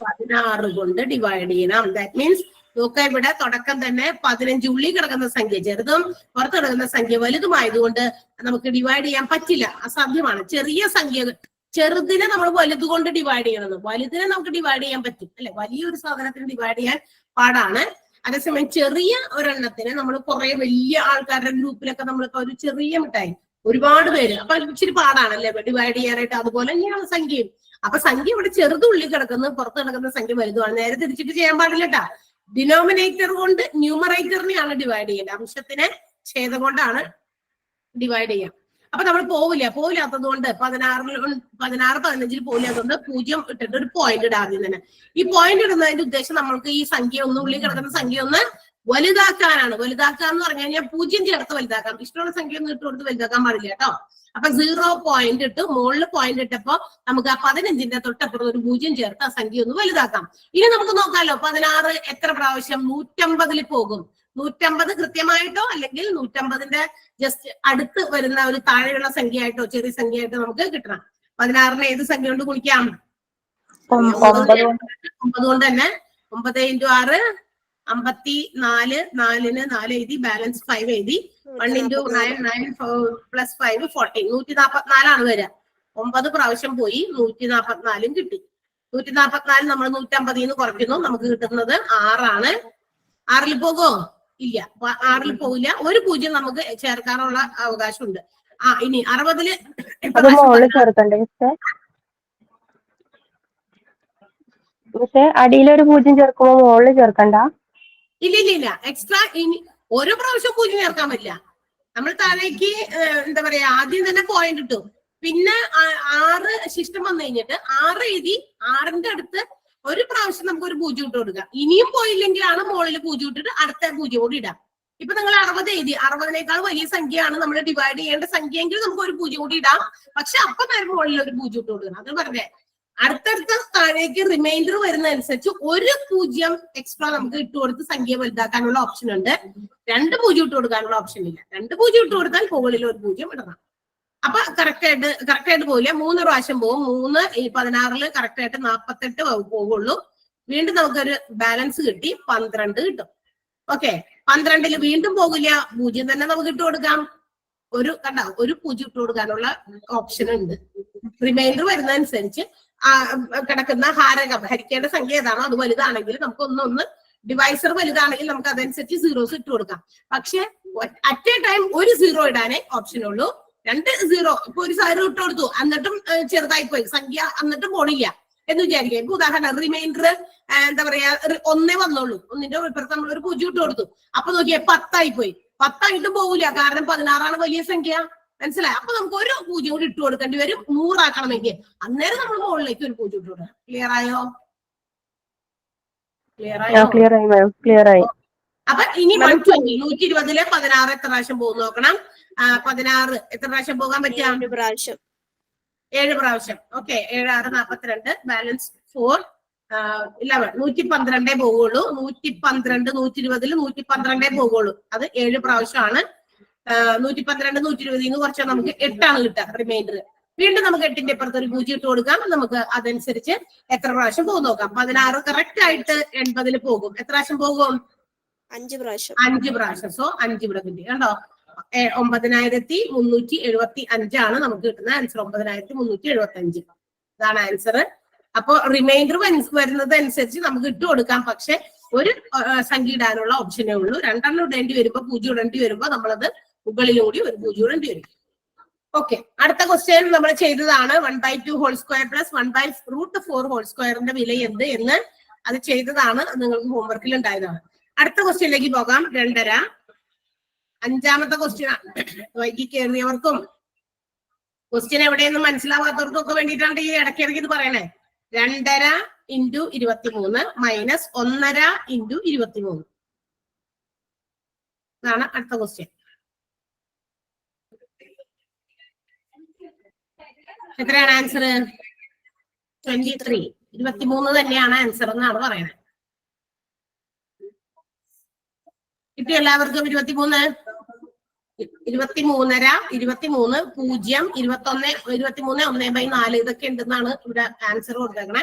16 കൊണ്ട് ഡിവൈഡ് ചെയ്യണം. ദാറ്റ് മീൻസ് നോക്കുക, ഇവിടെ തുടക്കം തന്നെ 15 ഉള്ളിൽ കിടക്കുന്ന സംഖ്യ ചെറുതും പുറത്ത് കിടക്കുന്ന സംഖ്യ വലുതുമായതുകൊണ്ട് നമുക്ക് ഡിവൈഡ് ചെയ്യാൻ പറ്റില്ല, അസാധ്യമാണ്. ചെറിയ സംഖ്യ ചെറുതിനെ നമ്മൾ വലുതുകൊണ്ട് ഡിവൈഡ് ചെയ്യണം. വലുതിനെ നമുക്ക് ഡിവൈഡ് ചെയ്യാൻ പറ്റും അല്ലെ, വലിയൊരു സാധനത്തിന് ഡിവൈഡ് ചെയ്യാൻ പാടാണ്. അതേസമയം ചെറിയ ഒരെണ്ണത്തിന് നമ്മൾ കുറെ വലിയ ആൾക്കാരുടെ ഗ്രൂപ്പിലൊക്കെ നമ്മളിപ്പോ ഒരു ചെറിയ മിഠായി ഒരുപാട് പേര്, അപ്പൊ ഇച്ചിരി പാടാണല്ലേ ഡിവൈഡ് ചെയ്യാനായിട്ട്. അതുപോലെ തന്നെയാണ് സംഖ്യയും. അപ്പൊ സംഖ്യ ഇവിടെ ചെറുതുള്ളിൽ കിടക്കുന്നത്, പുറത്ത് കിടക്കുന്ന സംഖ്യ വലുതുമാണ്. നേരെ തിരിച്ചിട്ട് ചെയ്യാൻ പാടില്ല കേട്ടാ. ഡിനോമിനേറ്റർ കൊണ്ട് ന്യൂമറേറ്ററിനെയാണ് ഡിവൈഡ് ചെയ്യേണ്ടത്. അംശത്തിനെ ഛേദം കൊണ്ടാണ് ഡിവൈഡ് ചെയ്യാം. അപ്പൊ നമ്മൾ പോവില്ലാത്തത് കൊണ്ട് 16 15 പോവില്ലാത്തതുകൊണ്ട് 0 ഇട്ടിട്ട് ഒരു പോയിന്റ് ഇടാം ആദ്യം തന്നെ. ഈ പോയിന്റ് ഇടുന്നതിന്റെ ഉദ്ദേശം നമ്മൾക്ക് ഈ സംഖ്യ ഉള്ളിൽ കിടക്കുന്ന സംഖ്യ ഒന്ന് വലുതാക്കാനാണ്. വലുതാക്കുക എന്ന് പറഞ്ഞു കഴിഞ്ഞാൽ 0 ചേർത്ത് വലുതാക്കാം. ഇഷ്ടമുള്ള സംഖ്യ ഒന്നും ഇട്ട് കൊടുത്ത് വലുതാക്കാൻ പാടില്ല കേട്ടോ. അപ്പൊ 0 പോയിന്റ് ഇട്ട് മുകളിൽ പോയിന്റ് ഇട്ടപ്പോ നമുക്ക് ആ 15ന്റെ തൊട്ടപ്പുറത്ത് ഒരു 0 ചേർത്ത് ആ സംഖ്യ ഒന്ന് വലുതാക്കാം. ഇനി നമുക്ക് നോക്കാമല്ലോ 16 എത്ര പ്രാവശ്യം 150 പോകും. 150 കൃത്യമായിട്ടോ അല്ലെങ്കിൽ 150ന്റെ ജസ്റ്റ് അടുത്ത് വരുന്ന ഒരു താഴെയുള്ള സംഖ്യയായിട്ടോ ചെറിയ സംഖ്യയായിട്ടോ നമുക്ക് കിട്ടണം. 16നെ ഏത് സംഖ്യ കൊണ്ട് ഗുണിക്കാം? 9 കൊണ്ട് തന്നെ. 9 × 6 54. 4ന് 4 എഴുതി, ബാലൻസ് 5 എഴുതി. 1 × 9 9 പ്ലസ് 5 14. 144 വരിക. 9 പ്രാവശ്യം പോയി 144 കിട്ടി. 144 നമ്മൾ 150 കുറയ്ക്കുന്നു, നമുക്ക് കിട്ടുന്നത് 6 ആണ്. 6ൽ പോകുമോ? ഇല്ല, 6ൽ പോവില്ല. ഒരു 0 നമുക്ക് ചേർക്കാനുള്ള അവകാശമുണ്ട്. ഇനി 60ല് അടിയിലൊരു 0 ചേർക്കുമ്പോ മുകളിൽ ചേർക്കണ്ട? ഇല്ല. എക്സ്ട്രാ ഇനി ഓരോ പ്രാവശ്യം 0 ചേർക്കാൻ പറ്റില്ല. നമ്മൾ താഴേക്ക് എന്താ പറയാ ആദ്യം തന്നെ പോയിന്റ് ഇട്ടു, പിന്നെ 6 ശിഷ്ടം വന്നു കഴിഞ്ഞിട്ട് 6 എഴുതി 6ന്റെ അടുത്ത് ഒരു പ്രാവശ്യം നമുക്ക് ഒരു 0 ഇട്ട് കൊടുക്കാം. ഇനിയും പോയില്ലെങ്കിലാണ് മുകളിൽ 0 ഇട്ടിട്ട് അടുത്ത 0 കൂടി ഇടാം. ഇപ്പൊ നിങ്ങൾ 60 എഴുതി, 60നേക്കാൾ വലിയ സംഖ്യയാണ് നമ്മൾ ഡിവൈഡ് ചെയ്യേണ്ട സംഖ്യയെങ്കിൽ നമുക്ക് ഒരു 0 കൂടി ഇടാം. പക്ഷെ അപ്പൊ നേരം മുകളിൽ ഒരു 0 ഇട്ട് കൊടുക്കണം. അത് പറഞ്ഞേ അടുത്തടുത്ത താഴേക്ക് റിമൈൻഡർ വരുന്നതനുസരിച്ച് ഒരു 0 എക്സ്ട്രാ നമുക്ക് ഇട്ട് കൊടുത്ത് സംഖ്യ വലുതാക്കാനുള്ള ഓപ്ഷൻ ഉണ്ട്. 2 0 ഇട്ട് കൊടുക്കാനുള്ള ഓപ്ഷൻ ഇല്ല. 2 0 ഇട്ട് കൊടുത്താൽ മുകളിൽ ഒരു 0 ഇടണം. അപ്പൊ കറക്റ്റ് ആയിട്ട് പോവില്ല. 3 പ്രാവശ്യം പോകും. 3 ഈ 16 കറക്റ്റ് ആയിട്ട് 48 പോകുള്ളൂ. വീണ്ടും നമുക്കൊരു ബാലൻസ് കിട്ടി 12 കിട്ടും. ഓക്കെ, 12 വീണ്ടും പോകില്ല, 0 തന്നെ നമുക്ക് ഇട്ട് കൊടുക്കാം. ഒരു 0 ഇട്ട് കൊടുക്കാനുള്ള ഓപ്ഷൻ ഉണ്ട്. റിമൈൻഡർ വരുന്നതനുസരിച്ച് കിടക്കുന്ന ഹരിക്കേണ്ട സംഖ്യ ഏതാണോ അത് വലുതാണെങ്കിൽ നമുക്ക് ഒന്ന് ഡിവൈസർ വലുതാണെങ്കിൽ നമുക്ക് അതനുസരിച്ച് സീറോസ് ഇട്ട് കൊടുക്കാം. പക്ഷെ അറ്റ് എ ടൈം ഒരു 0 ഇടാനേ ഓപ്ഷൻ ഉള്ളൂ. 2 0 ഇപ്പൊ ഒരു 0 ഇട്ട് കൊടുത്തു, എന്നിട്ടും ചെറുതായി പോയി സംഖ്യ, എന്നിട്ടും പോണില്ല എന്ന് വിചാരിക്കുക. ഇപ്പൊ ഉദാഹരണം റിമൈൻഡർ എന്താ പറയാ 1 വന്നോളൂ, 1ന്റെ ഇപ്പുറത്ത് നമ്മൾ ഒരു 0 ഇട്ട് കൊടുത്തു. അപ്പൊ നോക്കിയേ 10 ആയി പോയി. 10 ആയിട്ടും പോകില്ല, കാരണം 16 വലിയ സംഖ്യ. മനസ്സിലായി? അപ്പൊ നമുക്ക് ഒരു 0 കൂടി ഇട്ട് കൊടുക്കേണ്ടി വരും 100 ആക്കണമെങ്കിൽ. അന്നേരം നമ്മൾ മുകളിലേക്ക് ഒരു 0 ഇട്ട് കൊടുക്കണം. ക്ലിയർ ആയോ? ക്ലിയർ ആയി മാം, ക്ലിയർ ആയി. അപ്പൊ ഇനി 120 120 16 എത്ര പ്രാവശ്യം പോകും നോക്കണം. 16 എത്ര പ്രാവശ്യം പോകാൻ പറ്റുക? 7 പ്രാവശ്യം. 7 പ്രാവശ്യം. ഓക്കെ, 7 6 42, ബാലൻസ് 4 11 112 പോകുള്ളൂ. 112 120 112 പോകുള്ളൂ. അത് 7 പ്രാവശ്യമാണ്. 112 120 കുറച്ചാൽ നമുക്ക് 8 കിട്ടുക റിമൈൻഡർ. വീണ്ടും നമുക്ക് 8ന്റെ ഇപ്പുറത്ത് ഒരു 0 ഇട്ട് കൊടുക്കാം. നമുക്ക് അതനുസരിച്ച് എത്ര പ്രാവശ്യം പോകും നോക്കാം. 16 കറക്റ്റ് ആയിട്ട് 80 പോകും. എത്ര പ്രാവശ്യം പോകും? 5 പ്രാവശ്യം. 5 പ്രാവശ്യം. സോ 5 ഇവിടെ കിട്ടി. കണ്ടോ? 9375 ആണ് നമുക്ക് കിട്ടുന്ന ആൻസർ. 9375 ഇതാണ് ആൻസർ. അപ്പൊ റിമൈൻഡർ വരുന്നത് അനുസരിച്ച് നമുക്ക് ഇട്ട് കൊടുക്കാം. പക്ഷെ ഒരു സംഖ്യ ഇടാനുള്ള ഓപ്ഷനേ ഉള്ളൂ. 2 ഇടേണ്ടി വരുമ്പോ 0 ഇടേണ്ടി വരുമ്പോ നമ്മളത് മുകളിലും കൂടി ഒരു 0 ഇടേണ്ടി വരും. ഓക്കെ, അടുത്ത ക്വസ്റ്റ്യൻ നമ്മൾ ചെയ്തതാണ് 1/2 ഹോൾ സ്ക്വയർ പ്ലസ് 1/√4 ഹോൾ സ്ക്വയറിന്റെ വില എന്ത് എന്ന് അത് ചെയ്തതാണ്. നിങ്ങൾക്ക് ഹോംവർക്കിൽ ഉണ്ടായതാണ്. അടുത്ത ക്വസ്റ്റ്യനിലേക്ക് പോകാം. 2.5 5ാമത്തെ ക്വസ്റ്റ്യൻ ആണ്. വൈകി കയറിയവർക്കും ക്വസ്റ്റ്യൻ എവിടെയെന്നും മനസ്സിലാവാത്തവർക്കും ഒക്കെ വേണ്ടിയിട്ടാണ് ഈ ഇടയ്ക്കിടയ്ക്ക് ഇത് പറയണേ. 2.5 × 23 മൈനസ് 1.5 × 23 ഇതാണ് അടുത്ത ക്വസ്റ്റ്യൻ. എത്രയാണ് ആൻസർ? 23. 23 തന്നെയാണ് ആൻസർ എന്നാണ് പറയുന്നത്. കിട്ടി എല്ലാവർക്കും? 23 23.5 23 0 21 23 1/4 ഇതൊക്കെ ഉണ്ടെന്നാണ് ഇവിടെ ആൻസർ കൊടുത്തേക്കണേ.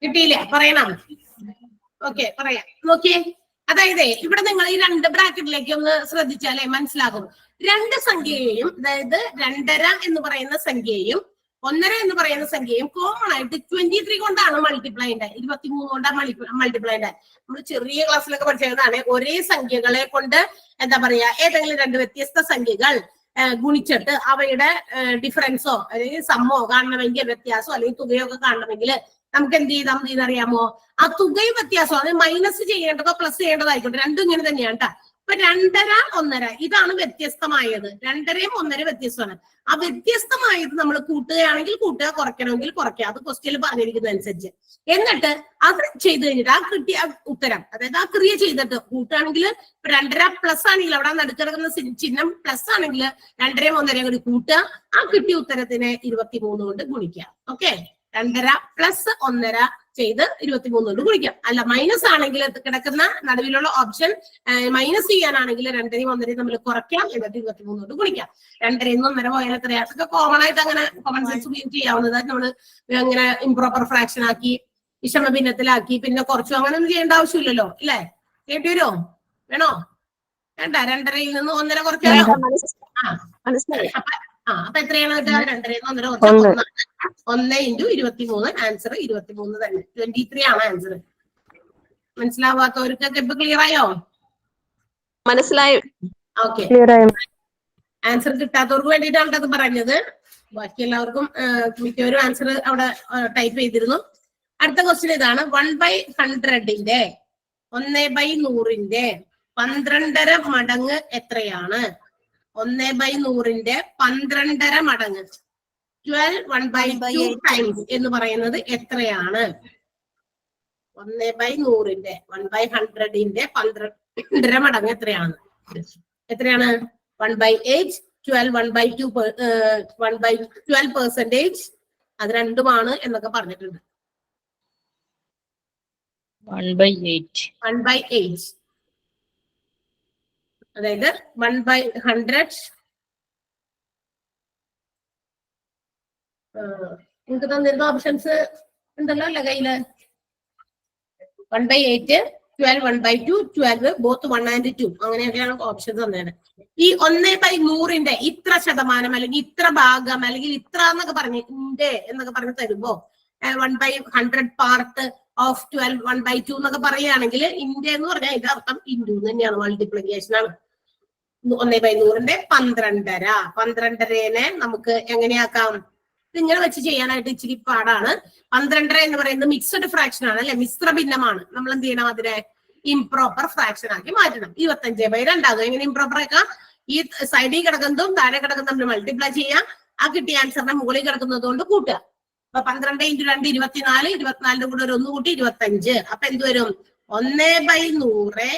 കിട്ടിയില്ല, പറയണം. ഓക്കെ, പറയാം. നോക്കിയേ, അതായത് ഇവിടെ നിങ്ങൾ ഈ 2 ബ്രാക്കറ്റിലേക്ക് ഒന്ന് ശ്രദ്ധിച്ചാലേ മനസ്സിലാകും. 2 സംഖ്യയെയും, അതായത് 2.5 എന്ന് പറയുന്ന സംഖ്യയും 1.5 എന്ന് പറയുന്ന സംഖ്യയും കോമൺ ആയിട്ട് 23 കൊണ്ടാണ് മൾട്ടിപ്ലൈൻഡ്, 23 കൊണ്ടാണ് മൾട്ടിപ്ലൈൻഡ്. നമ്മൾ ചെറിയ ക്ലാസ്സിലൊക്കെ പഠിച്ചതാണ്. ഒരേ സംഖ്യകളെ കൊണ്ട് എന്താ പറയാ, ഏതെങ്കിലും 2 വ്യത്യസ്ത സംഖ്യകൾ ഗുണിച്ചിട്ട് അവയുടെ ഡിഫറൻസോ അല്ലെങ്കിൽ സമ്മോ കാണണമെങ്കിൽ, വ്യത്യാസമോ അല്ലെങ്കിൽ തുകയോ ഒക്കെ കാണണമെങ്കിൽ നമുക്ക് എന്ത് ചെയ്താൽ മതി എന്നറിയാമോ? ആ തുകയും വ്യത്യാസം, അത് മൈനസ് ചെയ്യേണ്ടതോ പ്ലസ് ചെയ്യേണ്ടതായിക്കോട്ടെ, രണ്ടും ഇങ്ങനെ തന്നെയാണ് കേട്ടോ. ഇപ്പൊ 2.5 1.5 ഇതാണ് വ്യത്യസ്തമായത്. 2.5 1.5 വ്യത്യസ്തമാണ്. ആ വ്യത്യസ്തമായത് നമ്മൾ കൂട്ടുകയാണെങ്കിൽ കൂട്ടുക, കുറയ്ക്കണമെങ്കിൽ കുറയ്ക്കുക. അത് ക്വസ്റ്റ്യനിൽ പറഞ്ഞിരിക്കുന്ന അനുസരിച്ച്. എന്നിട്ട് അത് ചെയ്ത് കഴിഞ്ഞിട്ട് ആ കിട്ടിയ ഉത്തരം, അതായത് ആ ക്രിയ ചെയ്തിട്ട് കൂട്ടുകയാണെങ്കിൽ 2.5 പ്ലസ് ആണെങ്കിൽ അവിടെ നടുക്കിടക്കുന്ന ചിഹ്നം പ്ലസ് ആണെങ്കിൽ 2.5 1.5 കൂടി കൂട്ടുക. ആ കിട്ടിയ ഉത്തരത്തിനെ 23 കൊണ്ട് ഗുണിക്കുക. ഓക്കെ, 2.5 പ്ലസ് 1.5 ചെയ്ത് 23 കൊണ്ട് ഗുണിക്കാം. അല്ല മൈനസ് ആണെങ്കിൽ കിടക്കുന്ന നടുവിലുള്ള ഓപ്ഷൻ മൈനസ് ചെയ്യാനാണെങ്കിൽ 2.5 1.5 നമ്മൾ കുറയ്ക്കാം, എന്നിട്ട് 23 കൊണ്ട് ഗുണിക്കാം. 2.5 1.5 പോയാൽ എത്രയാ? അതൊക്കെ കോമൺ ആയിട്ട് അങ്ങനെ കോമൺ സെൻസ് ഉപയോഗിച്ച് ചെയ്യാവുന്നത്. നമ്മൾ ഇങ്ങനെ ഇംപ്രോപ്പർ ഫ്രാക്ഷൻ ആക്കി വിഷമ ഭിന്നത്തിലാക്കി പിന്നെ കുറച്ചു അങ്ങനെ ഒന്നും ചെയ്യേണ്ട ആവശ്യമില്ലല്ലോ, ഇല്ലേ? കേട്ടി വരുമോ? വേണോ? വേണ്ട. 2.5 നിന്ന് 1.5 കുറയ്ക്കാലോ. അപ്പൊ എത്രയാണ് കിട്ടുക? 2.5 1.5 കുറച്ചാൽ 1 × 23 ആൻസർ 23 തന്നെ. 23 ആണ് ആൻസർ. മനസ്സിലാവാത്തവർക്കൊക്കെ ഇപ്പൊ ക്ലിയർ ആയോ? മനസ്സിലായി. ഓക്കെ, ആൻസർ കിട്ടാത്തവർക്ക് വേണ്ടിയിട്ടാണ് അത് പറഞ്ഞത്. ബാക്കി എല്ലാവർക്കും മിക്കവരും ആൻസർ അവിടെ ടൈപ്പ് ചെയ്തിരുന്നു. അടുത്ത ക്വസ്റ്റ്യൻ ഇതാണ്. 1/100ന്റെ 1/100ന്റെ 12.5 മടങ്ങ് എത്രയാണ്? 1/100ന്റെ 12.5 മടങ്ങ് 12 1/2 ടൈംസ് എന്ന് പറയുന്നത് എത്രയാണ്? 1/100ന്റെ 1/100ന്റെ 12.5 മടങ്ങ് എത്രയാണ്? 1/8 12 1/2 1/12% അത് രണ്ടുമാണ് എന്നൊക്കെ പറഞ്ഞിട്ടുണ്ട്. 1/8. 1/8. അതായത് 1/100. നിങ്ങൾക്ക് തന്നിരുന്ന ഓപ്ഷൻസ് ഉണ്ടല്ലോ അല്ലെ കയ്യില്? 1/8, 12, 1/2, 12, both 1 and 2. അങ്ങനെയൊക്കെയാണ് ഓപ്ഷൻസ് തന്നത്. ഈ 1/100ന്റെ ഇത്ര ശതമാനം അല്ലെങ്കിൽ ഇത്ര ഭാഗം അല്ലെങ്കിൽ ഇത്ര എന്നൊക്കെ പറഞ്ഞ് എന്നൊക്കെ പറഞ്ഞ് തരുമ്പോ 1/100 പാർട്ട് ഓഫ് 12, 1/2 എന്നൊക്കെ പറയുകയാണെങ്കിൽ ഇന്ത്യ എന്ന് പറഞ്ഞാൽ ഇതിന്റെ അർത്ഥം ഇൻഡു തന്നെയാണ്, മൾട്ടിപ്ലിക്കേഷൻ ആണ്. 1/100ന്റെ 12.5. 12.5നെ നമുക്ക് എങ്ങനെയാക്കാം? ഇങ്ങനെ വെച്ച് ചെയ്യാനായിട്ട് ഇച്ചിരി പാടാണ്. 12.5 എന്ന് പറയുന്നത് മിക്സഡ് ഫ്രാക്ഷൻ ആണ് അല്ലെ, മിശ്ര ഭിന്നമാണ്. നമ്മൾ എന്ത് ചെയ്യണം? അതിനെ ഇംപ്രോപ്പർ ഫ്രാക്ഷൻ ആക്കി മാറ്റണം. 25/2 ആകും. എങ്ങനെ ഇംപ്രോപ്പർ ആക്കാം? ഈ സൈഡിൽ കിടക്കുന്നതും താഴെ കിടക്കുന്നതും നമ്മൾ മൾട്ടിപ്ലൈ ചെയ്യാം. ആ കിട്ടിയ ആൻസറിനെ മുകളിൽ കിടക്കുന്നത് കൊണ്ട് കൂട്ടുക. അപ്പൊ 12 × 2 24, 24ന്റെ കൂടെ ഒരു 1 കൂട്ടി 25. അപ്പൊ എന്ത് വരും? 1/100 ×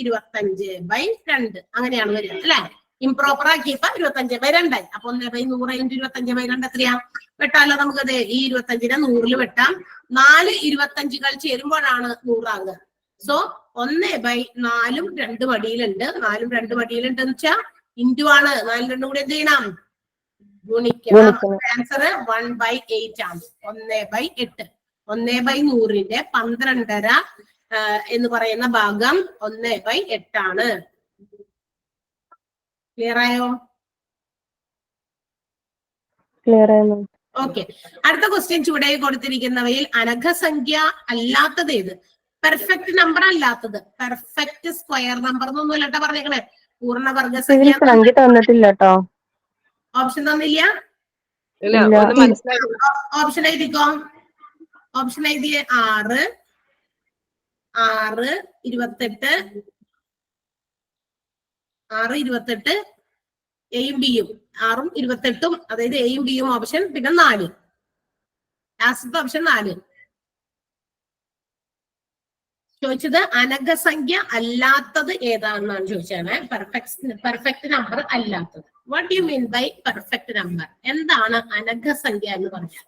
25/2 അങ്ങനെയാണ് വരിക അല്ലെ. ഇംപ്രോപ്പർ ആക്കിയപ്പോ 25/2 ആയി. അപ്പൊ 1/100 × 25/2 എത്രയാ? വെട്ടാലോ നമുക്കത്. ഈ 25നെ 100ൽ വെട്ടാം. 4 25കൾ ചേരുമ്പോഴാണ് 100 ആകുക. സോ 1/4 2 മടിയിലുണ്ട്. 4 2 മടിയിലുണ്ട് എന്ന് വെച്ചാൽ ഇൻഡു ആണ്. 4 2 കൂടി എന്ത് ചെയ്യണം? ഗുണിക്കണം. ആൻസർ 1/8 ആണ്. 1/8. 1/100ന്റെ 12.5 എന്ന് പറയുന്ന ഭാഗം 1/8 ആണ്. ക്ലിയർ ആയോ? ക്ലിയർ ആയിരുന്നു. ഓക്കെ. അടുത്ത ക്വസ്റ്റ്യൻ ചുവടെ കൊടുത്തിരിക്കുന്നവയിൽ അനഘസംഖ്യ അല്ലാത്തത് ഏത്? പെർഫെക്റ്റ് നമ്പർ അല്ലാത്തത്. പെർഫെക്റ്റ് സ്ക്വയർ നമ്പർ എന്നൊന്നും അല്ലട്ടോ പറഞ്ഞേക്കണേ. പൂർണ്ണവർഗ സംഖ്യ തന്നിട്ടില്ല കേട്ടോ. ഓപ്ഷൻ തന്നില്ല. ഓപ്ഷൻ എഴുതിക്കോ. ഓപ്ഷൻ എഴുതിയ 6, 28, 6, 28 എയും ബിയും. 6ഉം 28ഉം അതായത് എയും ബിയും ഓപ്ഷൻ. പിന്നെ 4 ലാസ്റ്റത്തെ ഓപ്ഷൻ 4. ചോദിച്ചത് അനഘസംഖ്യ അല്ലാത്തത് ഏതാണെന്നാണ് ചോദിച്ചത്. പെർഫെക്റ്റ് നമ്പർ അല്ലാത്തത്. What you mean by perfect number? എന്താണ് അനഘസംഖ്യ എന്ന് പറഞ്ഞാൽ?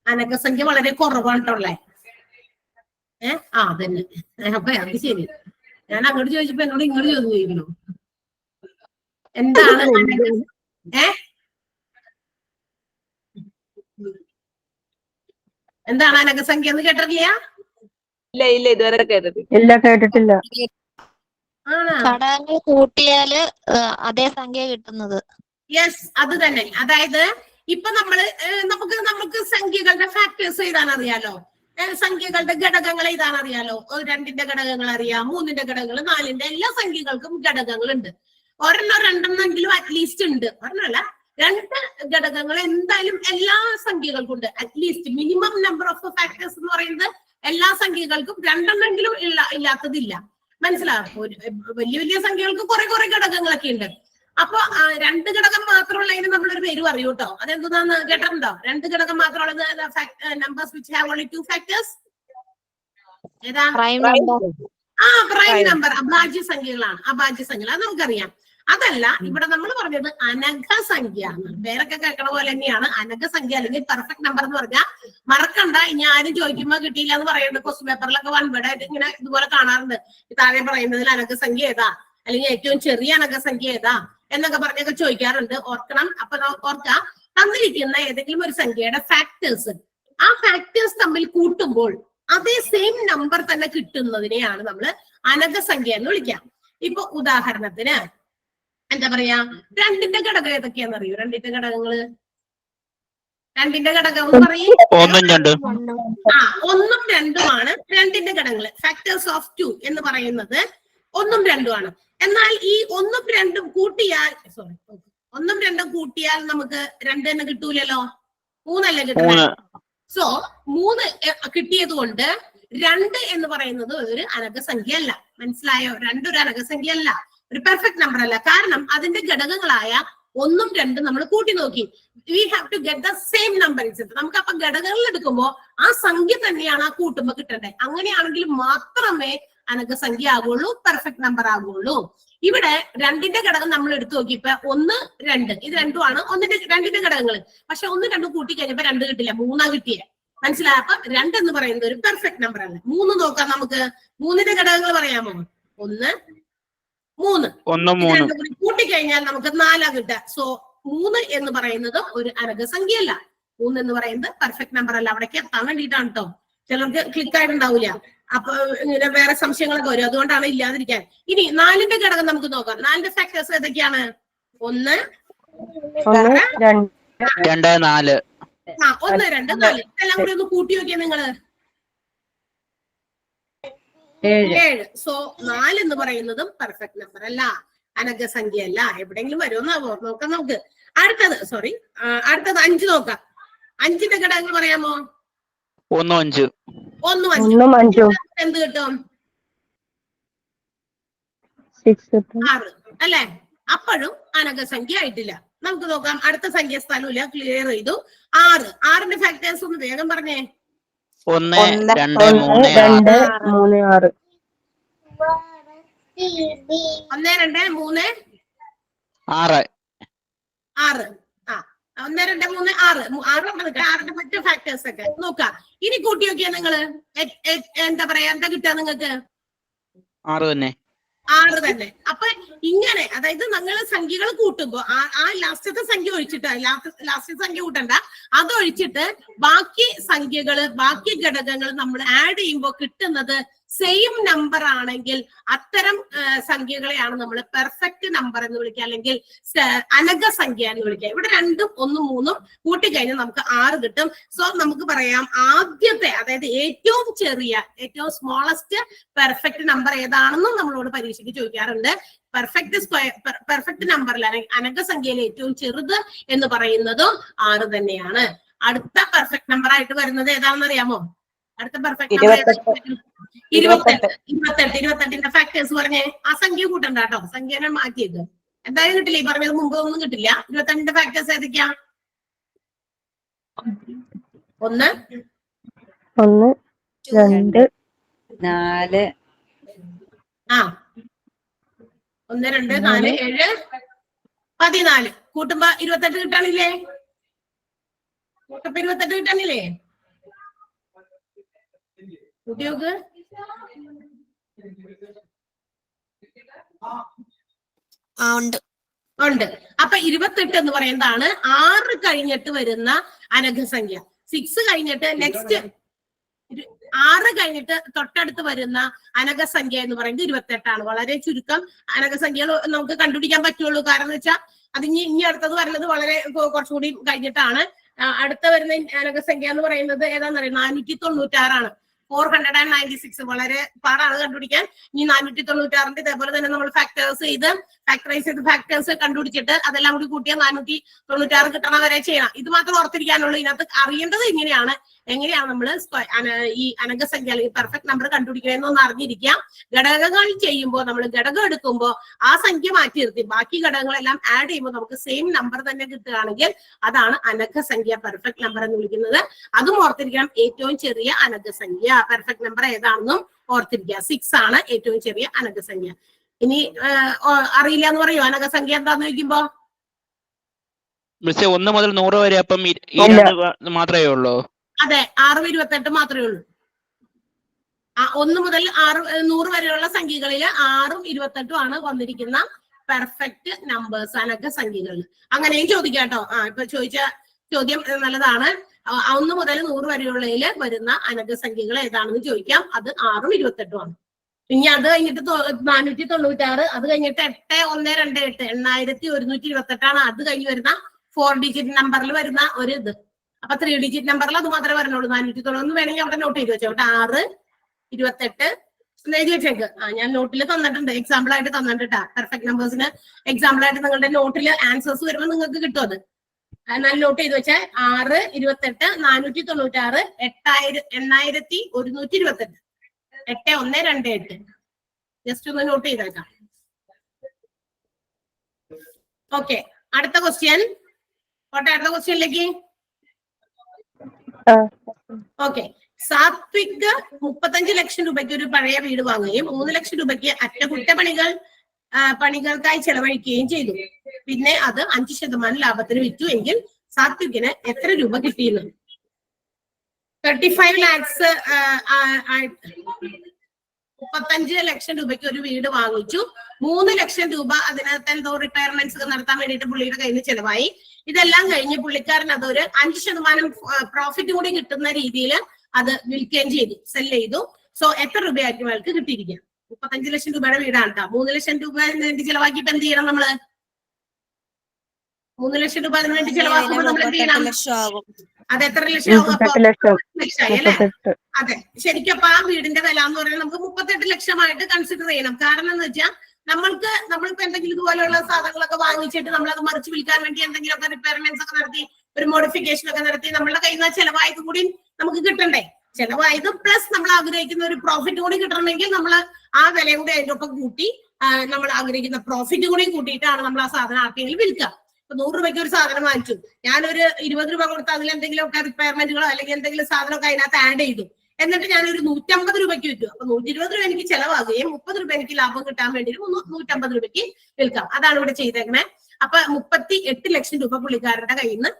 അനഘസംഖ്യ വളരെ കുറവാണല്ലേ? അതന്നെ. അപ്പൊ അത് ശരി. ഞാൻ അങ്ങോട്ട് ചോദിച്ചപ്പോ എന്നോട് ഇങ്ങോട്ട് ചോദിക്കുന്നു എന്താണ് എന്താണ് അനഘസംഖ്യ എന്ന് കേട്ടിട്ടില്ല? ഇല്ല ഇതുവരെ കേട്ടിട്ടില്ല. ഘടകങ്ങൾ കൂട്ടിയാല് അതേ സംഖ്യ കിട്ടുന്നത്. യെസ്, അത് തന്നെ. അതായത് ഇപ്പൊ നമുക്ക് സംഖ്യകളുടെ ഫാക്ടേഴ്സ് എഴുതാൻ അറിയാലോ. സംഖ്യകളുടെ ഘടകങ്ങൾ എഴുതാൻ അറിയാലോ. 2ന്റെ ഘടകങ്ങൾ അറിയാം, 3ന്റെ ഘടകങ്ങൾ, 4ന്റെ എല്ലാ സംഖ്യകൾക്കും ഘടകങ്ങളുണ്ട്. രണ്ടെണ്ണെങ്കിലും അറ്റ്ലീസ്റ്റ് ഉണ്ട്. ഒരെണ്ണമല്ല, 2 ഘടകങ്ങൾ എന്തായാലും എല്ലാ സംഖ്യകൾക്കും ഉണ്ട്. At least minimum number of factors എന്ന് പറയുന്നത് എല്ലാ സംഖ്യകൾക്കും 2എണ്ണെങ്കിലും ഇല്ലാത്തതില്ല. മനസ്സിലാവും. വലിയ വലിയ സംഖ്യകൾക്ക് കുറെ ഘടകങ്ങളൊക്കെ ഉണ്ട്. അപ്പൊ 2 ഘടകം മാത്രമുള്ളതിന് നമ്മളൊരു പേര് പറയൂ കേട്ടോ. അതെന്താന്ന് കേട്ടിട്ടുണ്ടോ? 2 ഘടകം മാത്രമുള്ളത് numbers which have only 2 factors. ഏതാ? Prime number. അഭാജ്യ സംഖ്യകളാണ്. അഭാജ്യ സംഖ്യകൾ അത് നമുക്കറിയാം. അതല്ല, ഇവിടെ നമ്മൾ പറഞ്ഞത് അനഘസംഖ്യ. പേരൊക്കെ കേൾക്കണ പോലെ തന്നെയാണ് അനഘസംഖ്യ അല്ലെങ്കിൽ പെർഫെക്റ്റ് നമ്പർ എന്ന് പറഞ്ഞാൽ. മറക്കണ്ട, ഇനി ആരും ചോദിക്കുമ്പോ കിട്ടിയില്ല എന്ന് പറയുന്നുണ്ട്. ക്വസ്റ്റ്യൻ പേപ്പറിലൊക്കെ 1 വേർഡ് ആയിട്ട് ഇങ്ങനെ ഇതുപോലെ കാണാറുണ്ട്. താഴെ പറയുന്നതിൽ അനഘസംഖ്യ ഏതാ, അല്ലെങ്കിൽ ഏറ്റവും ചെറിയ അനഘസംഖ്യ ഏതാ എന്നൊക്കെ പറഞ്ഞൊക്കെ ചോദിക്കാറുണ്ട്. ഓർക്കണം. അപ്പൊ ഓർക്കാം, തന്നിരിക്കുന്ന ഏതെങ്കിലും ഒരു സംഖ്യയുടെ ഫാക്ടേഴ്സ്, ആ ഫാക്ടേഴ്സ് തമ്മിൽ കൂട്ടുമ്പോൾ അതേ സെയിം നമ്പർ തന്നെ കിട്ടുന്നതിനെയാണ് നമ്മൾ അനഘസംഖ്യ എന്ന് വിളിക്കാം. ഇപ്പൊ ഉദാഹരണത്തിന് എന്താ പറയാ, 2ന്റെ ഘടകം ഏതൊക്കെയാന്ന് അറിയോ? 2ന്റെ ഘടകങ്ങള്, 2ന്റെ ഘടകം എന്ന് പറയും 1ഉം 2ഉമാണ് 2ന്റെ ഘടകങ്ങള്. ഫാക്ടേഴ്സ് ഓഫ് 2 എന്ന് പറയുന്നത് 1ഉം 2ഉം ആണ്. എന്നാൽ ഈ 1ഉം 2ഉം കൂട്ടിയാൽ 1ഉം 2ഉം കൂട്ടിയാൽ നമുക്ക് 2 തന്നെ കിട്ടൂലല്ലോ, 3 അല്ലേ കിട്ടുന്നത്. സോ 3 കിട്ടിയത് കൊണ്ട് 2 എന്ന് പറയുന്നത് ഒരു അനഘസംഖ്യ അല്ല. മനസ്സിലായോ? 2 ഒരു അനഘസംഖ്യ അല്ല, ഒരു പെർഫെക്റ്റ് നമ്പർ അല്ല. കാരണം അതിന്റെ ഘടകങ്ങളായ 1ഉം 2ഉം നമ്മൾ കൂട്ടി നോക്കി. We have to get the same number. നമുക്ക് അപ്പൊ ഘടകങ്ങൾ എടുക്കുമ്പോ ആ സംഖ്യ തന്നെയാണ് ആ കൂട്ടുമ്പോ കിട്ടേണ്ടത്. അങ്ങനെയാണെങ്കിൽ മാത്രമേ അനഘസംഖ്യ ആകുള്ളൂ, പെർഫെക്റ്റ് നമ്പർ ആകുള്ളൂ. ഇവിടെ 2ന്റെ ഘടകം നമ്മൾ എടുത്തു നോക്കിയപ്പോ 1, 2 ഇത് 2 ആണ് 2ന്റെ ഘടകങ്ങൾ. പക്ഷെ 1, 2 കൂട്ടി കഴിഞ്ഞപ്പോ 2 കിട്ടില്ല, 3 കിട്ടിയേ. മനസ്സിലായ? അപ്പൊ 2 എന്ന് പറയുന്നത് ഒരു പെർഫെക്റ്റ് നമ്പർ അല്ല. 3 നോക്കാം നമുക്ക്. 3ന്റെ ഘടകങ്ങൾ പറയാമോ? 1 3 കൂടി കൂട്ടിക്കഴിഞ്ഞാൽ നമുക്ക് 4 കിട്ടുക. സോ 3 എന്ന് പറയുന്നത് ഒരു അനഘസംഖ്യ അല്ല. 3 എന്ന് പറയുന്നത് പെർഫെക്റ്റ് നമ്പർ അല്ല. അവിടേക്ക് എത്താൻ വേണ്ടിയിട്ടാണ് കേട്ടോ. ചിലർക്ക് ക്ലിക്ക് ആയിട്ടുണ്ടാവില്ല. അപ്പൊ ഇങ്ങനെ വേറെ സംശയങ്ങളൊക്കെ വരും. അതുകൊണ്ടാണ് ഇല്ലാതിരിക്കാൻ. ഇനി 4ന്റെ ഘടകം നമുക്ക് നോക്കാം. 4ന്റെ ഫാക്ടേഴ്സ് ഏതൊക്കെയാണ്? 1 2 4. 1 2 4 എല്ലാം കൂടി ഒന്ന് കൂട്ടി നോക്കിയാ നിങ്ങള് 7. സോ 4 എന്ന് പറയുന്നതും പെർഫെക്റ്റ് നമ്പർ അല്ല, അനഘസംഖ്യ അല്ല. എവിടെയെങ്കിലും വരുമെന്നാവോ നോക്കാം നമുക്ക്. അടുത്തത് 5 നോക്കാം. 5ന്റെ ഘടകങ്ങൾ പറയാമോ? 1 5 എന്ത് കിട്ടും? 6 അല്ലെ? അപ്പോഴും അനഘസംഖ്യ ആയിട്ടില്ല. നമുക്ക് നോക്കാം. അടുത്ത സംഖ്യ സ്ഥലമില്ല, ക്ലിയർ ചെയ്തു. 6ന്റെ ഫാക്ടേഴ്സ് ഒന്ന് വേഗം പറഞ്ഞേ. 1 2 3 6 1 2 3 6 1 2 3 6 6ന്റെ മറ്റു ഫാക്ടേഴ്സ് ഒക്കെ നോക്കാം. ഇനി കൂട്ടി നോക്കിയാ നിങ്ങള് എന്താ പറയാ, എന്താ കിട്ടുക നിങ്ങൾക്ക്? 6 തന്നെ. 6 തന്നെ. അപ്പൊ ഇങ്ങനെ, അതായത് നിങ്ങൾ സംഖ്യകൾ കൂട്ടുമ്പോ ആ ലാസ്റ്റത്തെ സംഖ്യ ഒഴിച്ചിട്ട്, ലാസ്റ്റത്തെ സംഖ്യ കൂട്ടണ്ട, അതൊഴിച്ചിട്ട് ബാക്കി സംഖ്യകള്, ബാക്കി ഘടകങ്ങൾ നമ്മൾ ആഡ് ചെയ്യുമ്പോൾ കിട്ടുന്നത് സെയിം നമ്പർ ആണെങ്കിൽ അത്തരം സംഖ്യകളെയാണ് നമ്മൾ പെർഫെക്റ്റ് നമ്പർ എന്ന് വിളിക്കുക, അല്ലെങ്കിൽ അനഘസംഖ്യ എന്ന് വിളിക്കുക. ഇവിടെ 2 1 3 കൂട്ടിക്കഴിഞ്ഞാൽ നമുക്ക് 6 കിട്ടും. സോ നമുക്ക് പറയാം ആദ്യത്തെ, അതായത് ഏറ്റവും ചെറിയ, ഏറ്റവും സ്മോളസ്റ്റ് പെർഫെക്റ്റ് നമ്പർ ഏതാണെന്നും നമ്മളോട് പരീക്ഷയ്ക്ക് ചോദിക്കാറുണ്ട്. പെർഫെക്റ്റ് നമ്പറിൽ അനഘസംഖ്യയിലെ ഏറ്റവും ചെറുത് എന്ന് പറയുന്നതും 6 തന്നെയാണ്. അടുത്ത പെർഫെക്റ്റ് നമ്പർ ആയിട്ട് വരുന്നത് ഏതാണെന്ന് അറിയാമോ? അടുത്ത പെർഫെക്റ്റ് നമ്പർ 28ന്റെ ഫാക്ടേഴ്സ് പറഞ്ഞേ. ആ സംഖ്യ കൂട്ടണ്ട കേട്ടോ, സംഖ്യനെ മാറ്റിയത് എന്തായാലും കിട്ടില്ല. ഈ പറഞ്ഞത് മുമ്പ് ഒന്നും കിട്ടില്ല. 28ന്റെ ഫാക്ടേഴ്സ് ഏതൊക്കെയാ? 1 2 4 1 2 4 7 14. കൂട്ടുമ്പോ 28 കിട്ടാനില്ലേ? കൂട്ടുമ്പോ 28 കിട്ടാനില്ലേ? കുട്ടികൾക്ക് ഉണ്ട്. അപ്പൊ 28 എന്ന് പറയുന്നതാണ് 6 കഴിഞ്ഞിട്ട് വരുന്ന അനഘസംഖ്യ. 6 കഴിഞ്ഞിട്ട് നെക്സ്റ്റ് 6 കഴിഞ്ഞിട്ട് തൊട്ടടുത്ത് വരുന്ന അനഘസംഖ്യ എന്ന് പറയുന്നത് 28 വളരെ ചുരുക്കം അനഘസംഖ്യകൾ നമുക്ക് കണ്ടുപിടിക്കാൻ പറ്റുള്ളൂ. കാരണം എന്ന് വെച്ചാൽ അത് ഇനി അടുത്തത് വരുന്നത് വളരെ കുറച്ചുകൂടി കഴിഞ്ഞിട്ടാണ്. അടുത്ത വരുന്ന അനഘസംഖ്യ എന്ന് പറയുന്നത് ഏതാന്ന് പറയുന്നത് 496 496. വളരെ പാടാണ് കണ്ടുപിടിക്കാൻ. ഈ 496ന്റെ ഇതേപോലെ തന്നെ നമ്മൾ ഫാക്ടറൈസ് ചെയ്ത് ഫാക്ടേഴ്സ് കണ്ടുപിടിച്ചിട്ട് അതെല്ലാം കൂടി കൂട്ടിയാൽ 496 കിട്ടണ വരെ ചെയ്യണം. ഇത് മാത്രം ഓർത്തിരിക്കാനുള്ളൂ. ഇതിനകത്ത് അറിയേണ്ടത് എങ്ങനെയാണ് നമ്മൾ ഈ അനഘസംഖ്യ അല്ലെങ്കിൽ പെർഫെക്റ്റ് നമ്പർ കണ്ടുപിടിക്കണമെന്ന് അറിഞ്ഞിരിക്കാം. ഘടകങ്ങൾ ചെയ്യുമ്പോൾ, നമ്മൾ ഘടകം എടുക്കുമ്പോൾ ആ സംഖ്യ മാറ്റി നിർത്തി ബാക്കി ഘടകങ്ങളെല്ലാം ആഡ് ചെയ്യുമ്പോൾ നമുക്ക് സെയിം നമ്പർ തന്നെ കിട്ടുകയാണെങ്കിൽ അതാണ് അനഘസംഖ്യ, പെർഫെക്റ്റ് നമ്പർ എന്ന് വിളിക്കുന്നത്. അതും ഓർത്തിരിക്കണം. ഏറ്റവും ചെറിയ അനഘസംഖ്യ പെർഫെക്റ്റ് നമ്പർ ഏതാണെന്നും ഓർത്തിരിക്കുക. 6 ആണ് ഏറ്റവും ചെറിയ അനഘസംഖ്യ. ഇനി അറിയില്ല എന്ന് പറയോ അനഘസംഖ്യ എന്താന്ന് ചോദിക്കുമ്പോ? 1 മുതൽ 100 വരെ അപ്പം മാത്രമേ ഉള്ളൂ. അതെ, 6 28 മാത്രമേ ഉള്ളൂ. 1 മുതൽ 100 വരെയുള്ള സംഖ്യകളിൽ 6ഉം 28ഉം ആണ് വന്നിരിക്കുന്ന പെർഫെക്റ്റ് നമ്പേഴ്സ്, അനഘസംഖ്യകളിൽ. അങ്ങനെയും ചോദിക്കാം കേട്ടോ. ഇപ്പൊ ചോദിച്ച ചോദ്യം നല്ലതാണ്. 1 മുതൽ 100 വരെയുള്ളതിൽ വരുന്ന അനഘസംഖ്യകൾ ഏതാണെന്ന് ചോദിക്കാം. അത് 6ഉം 28ഉം ആണ്. ഇനി അത് കഴിഞ്ഞിട്ട് 496, അത് കഴിഞ്ഞിട്ട് 8128 8128 അത് കഴിഞ്ഞ് വരുന്ന 4 ഡിജിറ്റ് നമ്പറിൽ വരുന്ന ഒരു ഇത്. അപ്പൊ 3 ഡിജിറ്റ് നമ്പറിൽ അത് മാത്രമേ പറഞ്ഞോളൂ. 490 വേണമെങ്കിൽ അവിടെ നോട്ട് ചെയ്ത് വെച്ചോ. 6 28 എഴുതി വെച്ചേക്ക്. ഞാൻ നോട്ടിൽ തന്നിട്ടുണ്ട്, എക്സാമ്പിൾ ആയിട്ട് തന്നിട്ടാ. പെർഫെക്റ്റ് നമ്പേഴ്സിന് എക്സാമ്പിൾ ആയിട്ട് നിങ്ങളുടെ നോട്ടിൽ ആൻസേഴ്സ് വരുമ്പോൾ നിങ്ങൾക്ക് കിട്ടും. അത് എന്നാൽ നോട്ട് ചെയ്ത് വെച്ചാൽ 6 28 496 8128 8128. ജസ്റ്റ് ഒന്ന് നോട്ട് ചെയ്തേക്കാം. ഓക്കെ, അടുത്ത ക്വസ്റ്റ്യൻ. അടുത്ത ക്വസ്റ്റ്യനിലേക്ക്. ഓക്കെ, സാത്വിക് 35 ലക്ഷം രൂപയ്ക്ക് ഒരു പഴയ വീട് വാങ്ങുകയും 3 ലക്ഷം രൂപയ്ക്ക് പണികൾക്കായി ചെലവഴിക്കുകയും ചെയ്തു. പിന്നെ അത് 5% ലാഭത്തിന് വിറ്റു എങ്കിൽ സാത്വിക്കിന് എത്ര രൂപ കിട്ടിയെന്ന്? 35 lakhs 35 ലക്ഷം രൂപയ്ക്ക് ഒരു വീട് വാങ്ങിച്ചു. 3 ലക്ഷം രൂപ അതിനകത്ത് എന്തോ റിട്ടയർമെന്റ്സ് നടത്താൻ വേണ്ടിയിട്ട് പുള്ളിയുടെ കയ്യിൽ നിന്ന് ചെലവായി. ഇതെല്ലാം കഴിഞ്ഞ് പുള്ളിക്കാരൻ അതൊരു 5% പ്രോഫിറ്റ് കൂടി കിട്ടുന്ന രീതിയിൽ അത് വിൽക്കുകയും ചെയ്തു, സെൽ ചെയ്തു. സോ എത്ര രൂപയായിരിക്കും അയാൾക്ക് കിട്ടിയിരിക്കുക? 35 ലക്ഷം രൂപയുടെ വീടാണ് കേട്ടോ. 3 ലക്ഷം രൂപ വേണ്ടി ചെലവാക്കിയിട്ട് എന്ത് ചെയ്യണം നമ്മള്? 3 ലക്ഷം രൂപ അതിന് വേണ്ടി ചെലവാക്കുമ്പോൾ നമ്മൾ എന്ത് ചെയ്യണം? അത് എത്ര ലക്ഷം ആവും? അല്ലേ? അതെ, ശരിക്കും അപ്പൊ ആ വീടിന്റെ വില എന്ന് പറയുന്നത് നമുക്ക് 38 ലക്ഷമായിട്ട് കൺസിഡർ ചെയ്യണം. കാരണം എന്ന് വെച്ചാൽ നമ്മളിപ്പോ എന്തെങ്കിലും ഇതുപോലെയുള്ള സാധനങ്ങളൊക്കെ വാങ്ങിച്ചിട്ട് നമ്മളത് മറിച്ച് വിൽക്കാൻ വേണ്ടി എന്തെങ്കിലുമൊക്കെ റിപ്പയർമെന്റ്സ് ഒക്കെ നടത്തി ഒരു മോഡിഫിക്കേഷൻ ഒക്കെ നടത്തി നമ്മളുടെ കയ്യിൽ നിന്ന് ചെലവായത് കൂടി നമുക്ക് കിട്ടണ്ടേ? ചെലവായത് പ്ലസ് നമ്മൾ ആഗ്രഹിക്കുന്ന ഒരു പ്രോഫിറ്റ് കൂടി കിട്ടണമെങ്കിൽ നമ്മൾ ആ വില കൂടി അതിന്റെ ഒപ്പം കൂട്ടി നമ്മൾ ആഗ്രഹിക്കുന്ന പ്രോഫിറ്റ് കൂടി കൂട്ടിയിട്ടാണ് നമ്മൾ ആ സാധനം ആർക്കെങ്കിലും വിൽക്കുക. ഇപ്പൊ 100 രൂപയ്ക്ക് ഒരു സാധനം വാങ്ങിച്ചു, ഞാനൊരു 20 രൂപ കൊടുത്ത് അതിൽ എന്തെങ്കിലുമൊക്കെ റിപ്പയർമെന്റുകളോ അല്ലെങ്കിൽ എന്തെങ്കിലും സാധനമൊക്കെ അതിനകത്ത് ആഡ് ചെയ്തു, എന്നിട്ട് ഞാനൊരു 150 രൂപയ്ക്ക് വിൽക്കും. അപ്പൊ 120 രൂപ എനിക്ക് ചെലവാകുകയും 30 രൂപ എനിക്ക് ലാഭം കിട്ടാൻ വേണ്ടി 150 രൂപയ്ക്ക് വിൽക്കാം. അതാണ് ഇവിടെ ചെയ്തേക്കണേ. അപ്പൊ 38 ലക്ഷം രൂപ പുള്ളിക്കാരന്റെ കയ്യിൽ നിന്ന്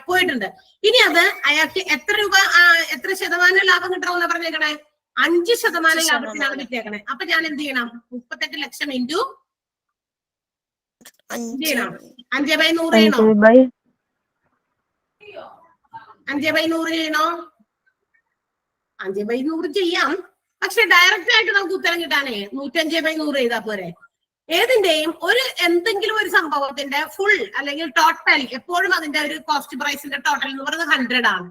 പോയിട്ടുണ്ട്. ഇനി അത് അയാൾക്ക് എത്ര ശതമാനം ലാഭം കിട്ടണമെന്ന് പറഞ്ഞേക്കണേ? 5% ലാഭത്തിനാണ് വിറ്റേക്കണേ. അപ്പൊ ഞാൻ എന്ത് ചെയ്യണം? 38 ലക്ഷം ഇൻറ്റു 5/100 ചെയ്യണോ? 5/100 ചെയ്യണോ? 5/100 ചെയ്യാം. പക്ഷെ ഡയറക്റ്റ് ആയിട്ട് നമുക്ക് ഉത്തരം കിട്ടാനേ 105/100 ചെയ്താൽ പോരെ? ഏതിന്റെയും എന്തെങ്കിലും ഒരു സംഭവത്തിന്റെ ഫുൾ അല്ലെങ്കിൽ ടോട്ടൽ എപ്പോഴും അതിന്റെ ഒരു കോസ്റ്റ് പ്രൈസിന്റെ ടോട്ടൽ എന്ന് പറയുന്നത് 100 ആണ്.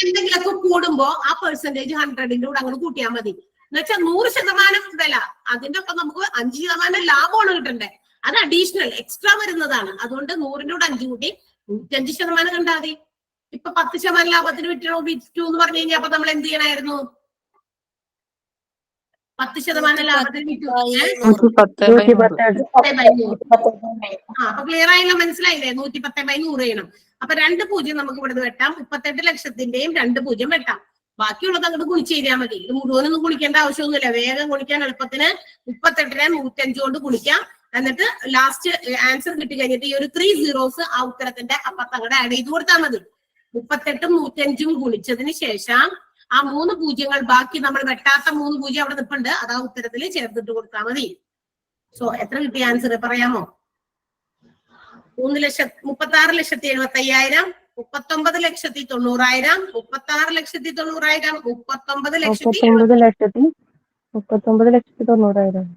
എന്തെങ്കിലുമൊക്കെ കൂടുമ്പോ ആ പെർസെന്റേജ് 100ന്റെ കൂടെ അങ്ങോട്ട് കൂട്ടിയാൽ മതി. എന്നുവെച്ചാൽ 100% വില, അതിന്റെ ഒപ്പം നമുക്ക് 5% ലാഭമാണ് കിട്ടണ്ടേ. അത് അഡീഷണൽ എക്സ്ട്രാ വരുന്നതാണ്. അതുകൊണ്ട് 100ന്റെ കൂടെ 5 കൂട്ടി 105% കണ്ടാൽ മതി. ഇപ്പൊ 10% ലാഭത്തിന് വിറ്റു എന്ന് പറഞ്ഞു കഴിഞ്ഞാൽ അപ്പൊ നമ്മൾ എന്ത് ചെയ്യണമായിരുന്നു? 10% ലാഭത്തിന് വിറ്റു. അപ്പൊ ക്ലിയർ ആയില്ല? മനസ്സിലായില്ലേ? 110/100 ചെയ്യണം. അപ്പൊ 2 0 നമുക്ക് ഇവിടുന്ന് വെട്ടാം. 38 ലക്ഷത്തിന്റെയും 2 0 വെട്ടാം. ബാക്കിയുള്ളത് അങ്ങോട്ട് ഗുണിച്ച് ചെയ്താൽ മതി. ഇത് മുഴുവനൊന്നും ഗുണിക്കേണ്ട ആവശ്യമൊന്നുമില്ല. വേഗം ഗുണിക്കാൻ എളുപ്പത്തിന് 38നെ 105 കൊണ്ട് ഗുണിക്കാം. എന്നിട്ട് ലാസ്റ്റ് ആൻസർ കിട്ടി കഴിഞ്ഞിട്ട് ഈ ഒരു 3 zeros ആ ഉത്തരത്തിന്റെ അപ്പുറത്ത് അങ്ങോട്ട് ആഡ് ചെയ്ത് കൊടുത്താൽ മതി. 38ഉം 105ഉം ഗുണിച്ചതിന് ശേഷം ആ 3 പൂജ്യങ്ങൾ ബാക്കി നമ്മൾ വെട്ടാത്ത 3 പൂജ്യം അവിടെ നിൽപ്പുണ്ട്, അത് ആ ഉത്തരത്തിൽ ചേർത്തിട്ട് കൊടുത്താൽ മതി. സോ എത്ര കിട്ടിയ ആൻസർ പറയാമോ? 36,75,000, 39,90,000, 36,90,000, 39,90,000.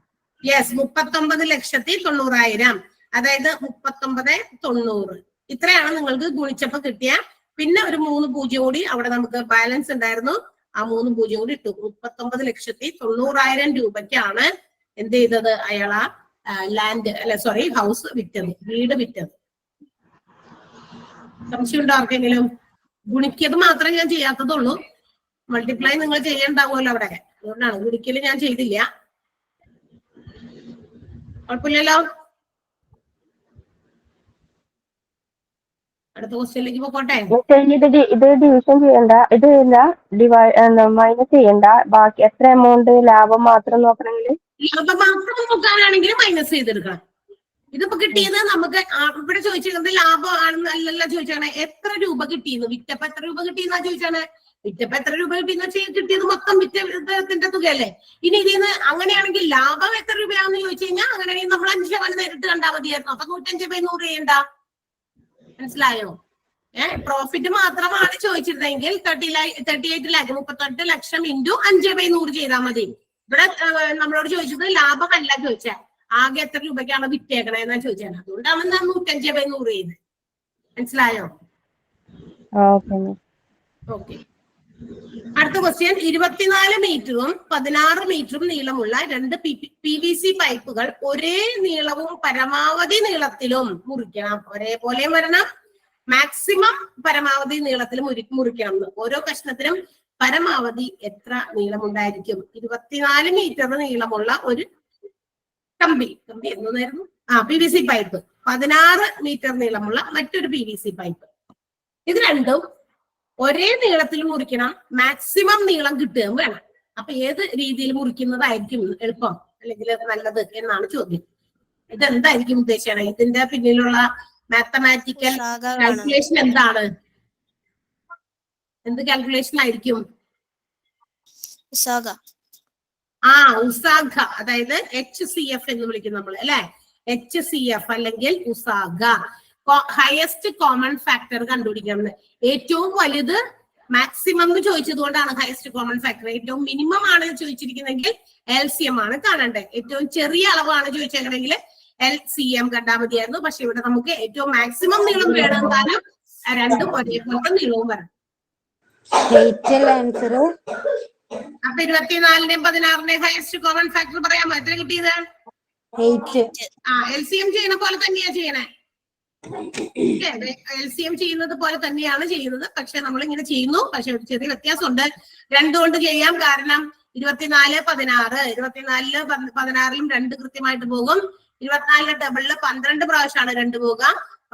യെസ്, 39,90,000. അതായത് 39,90. ഇത്രയാണ് നിങ്ങൾക്ക് ഗുണിച്ചപ്പോ കിട്ടിയ. പിന്നെ ഒരു 3 പൂജ്യം കൂടി അവിടെ നമുക്ക് ബാലൻസ് ഉണ്ടായിരുന്നു, ആ 3 പൂജ്യം കൂടി ഇട്ടു. 39,90,000 രൂപയ്ക്കാണ് എന്ത് ചെയ്തത്? അയാൾ ഹൗസ് വിറ്റത്, വീട് വിറ്റത്. സംശയമുണ്ടോ ആർക്കെങ്കിലും? ഗുണിക്കത് മാത്രമേ ഞാൻ ചെയ്യാത്തതുള്ളൂ, മൾട്ടിപ്ലൈ നിങ്ങൾ ചെയ്യണ്ടാവുമല്ലോ അവിടെ, അതുകൊണ്ടാണ്. ഗുണിക്കല് ഞാൻ ചെയ്തില്ല. കുഴപ്പമില്ലല്ലോ. അടുത്ത ക്വസ്റ്റ്യനിലേക്ക് പോട്ടെ. ഇത് ഡിവിഷൻ ചെയ്യണ്ട, ഇത് മൈനസ് ചെയ്യണ്ട. ബാക്കി എത്ര എമൗണ്ട് ലാഭം മാത്രം നോക്കണമെങ്കിൽ, ലാഭം മാത്രം നോക്കാനാണെങ്കിൽ മൈനസ് ചെയ്തെടുക്കണം. ഇതിപ്പോ കിട്ടിയത് നമുക്ക് ഇവിടെ ചോദിച്ചിരുന്നത് ലാഭം ആണെന്നല്ല ചോദിച്ചാണ്, എത്ര രൂപ കിട്ടിയെന്ന്, വിറ്റപ്പോ എത്ര രൂപ കിട്ടിയെന്നാ ചോദിച്ചാണ്. വിറ്റപ്പോ എത്ര രൂപ കിട്ടിയെന്ന് വെച്ചാൽ കിട്ടിയത് മൊത്തം വിറ്റത്തിന്റെ തുകയല്ലേ. ഇനി ഇതിന്ന് അങ്ങനെയാണെങ്കിൽ ലാഭം എത്ര രൂപയാണെന്ന് ചോദിച്ചു കഴിഞ്ഞാൽ അങ്ങനെയാണെങ്കിൽ നമ്മൾ 5% നേരിട്ട് കണ്ടാൽ മതിയായിരുന്നു. അപ്പൊ 105/100 ചെയ്യണ്ട. മനസ്സിലായോ? പ്രോഫിറ്റ് മാത്രമാണ് ചോദിച്ചിരുന്നെങ്കിൽ 38 ലക്ഷം 38 ലക്ഷം ഇൻറ്റു 5/100 ചെയ്താൽ മതി. ഇവിടെ നമ്മളോട് ചോദിച്ചത് ലാഭമല്ല ചോദിച്ചാൽ, ആകെ എത്ര രൂപയ്ക്കാണ് വിറ്റേക്കണെന്നാ ചോദിച്ചാൽ, അതുകൊണ്ടാണ് 105/100 ചെയ്ത്. മനസ്സിലായോ? ഓക്കെ. അടുത്ത ക്വസ്റ്റ്യൻ. 24 മീറ്ററും 16 മീറ്ററും നീളമുള്ള 2 PVC പൈപ്പുകൾ ഒരേ നീളവും പരമാവധി നീളത്തിലും മുറിക്കണം. ഒരേപോലെ വരണം, മാക്സിമം പരമാവധി നീളത്തിലും മുറിക്കണം. ഓരോ കഷ്ണത്തിനും പരമാവധി എത്ര നീളമുണ്ടായിരിക്കും? 24 മീറ്റർ നീളമുള്ള ഒരു കമ്പി എന്തായിരുന്നു? PVC pipe. 16 മീറ്റർ നീളമുള്ള മറ്റൊരു PVC പൈപ്പ്. ഇത് രണ്ടും ഒരേ നീളത്തിൽ മുറിക്കണം, മാക്സിമം നീളം കിട്ടുകയും വേണം. അപ്പൊ ഏത് രീതിയിൽ മുറിക്കുന്നതായിരിക്കും എളുപ്പം അല്ലെങ്കിൽ നല്ലത് എന്നാണ് ചോദ്യം. ഇതെന്തായിരിക്കും ഉദ്ദേശിച്ചത്? ഇതിന്റെ പിന്നിലുള്ള മാത്തമാറ്റിക്കൽ കാൽക്കുലേഷൻ എന്താണ്? എന്ത് കാൽക്കുലേഷൻ ആയിരിക്കും? ഉസാഗ. ഉസാഗ, അതായത് HCF എന്ന് വിളിക്കും നമ്മൾ അല്ലെ. HCF അല്ലെങ്കിൽ ഉസാഗ, ഹയസ്റ്റ് കോമൺ ഫാക്ടർ കണ്ടുപിടിക്കണം. ഏറ്റവും വലുത് മാക്സിമം എന്ന് ചോദിച്ചത് കൊണ്ടാണ് ഹയസ്റ്റ് കോമൺ ഫാക്ടർ. ഏറ്റവും മിനിമം ആണ് ചോദിച്ചിരിക്കുന്നെങ്കിൽ LCM ആണ് കാണേണ്ടത്. ഏറ്റവും ചെറിയ അളവാണ് ചോദിച്ചെങ്കിൽ LCM കണ്ടാൽ മതിയായിരുന്നു. പക്ഷെ ഇവിടെ നമുക്ക് ഏറ്റവും മാക്സിമം നീളം വേണം, കാരണം രണ്ടും ഒരേപോലത്തെ നീളവും വരണം. അപ്പൊ 24ന്റെയും 16ന്റെയും ഹയസ്റ്റ് കോമൺ ഫാക്ടർ പറയാമോ? എത്ര കിട്ടിയത്? LCM ചെയ്യുന്ന പോലെ തന്നെയാ ചെയ്യണേ. LCM ചെയ്യുന്നത് പോലെ തന്നെയാണ് ചെയ്യുന്നത്. പക്ഷെ നമ്മൾ ഇങ്ങനെ ചെയ്യുന്നു. പക്ഷെ ഒരു ചെറിയ വ്യത്യാസമുണ്ട്. 2 കൊണ്ട് ചെയ്യാം. കാരണം 24, 16, 24 16ലും 2 കൃത്യമായിട്ട് പോകും. 24 ഡബിളില് 12 പ്രാവശ്യമാണ് 2 പോവുക.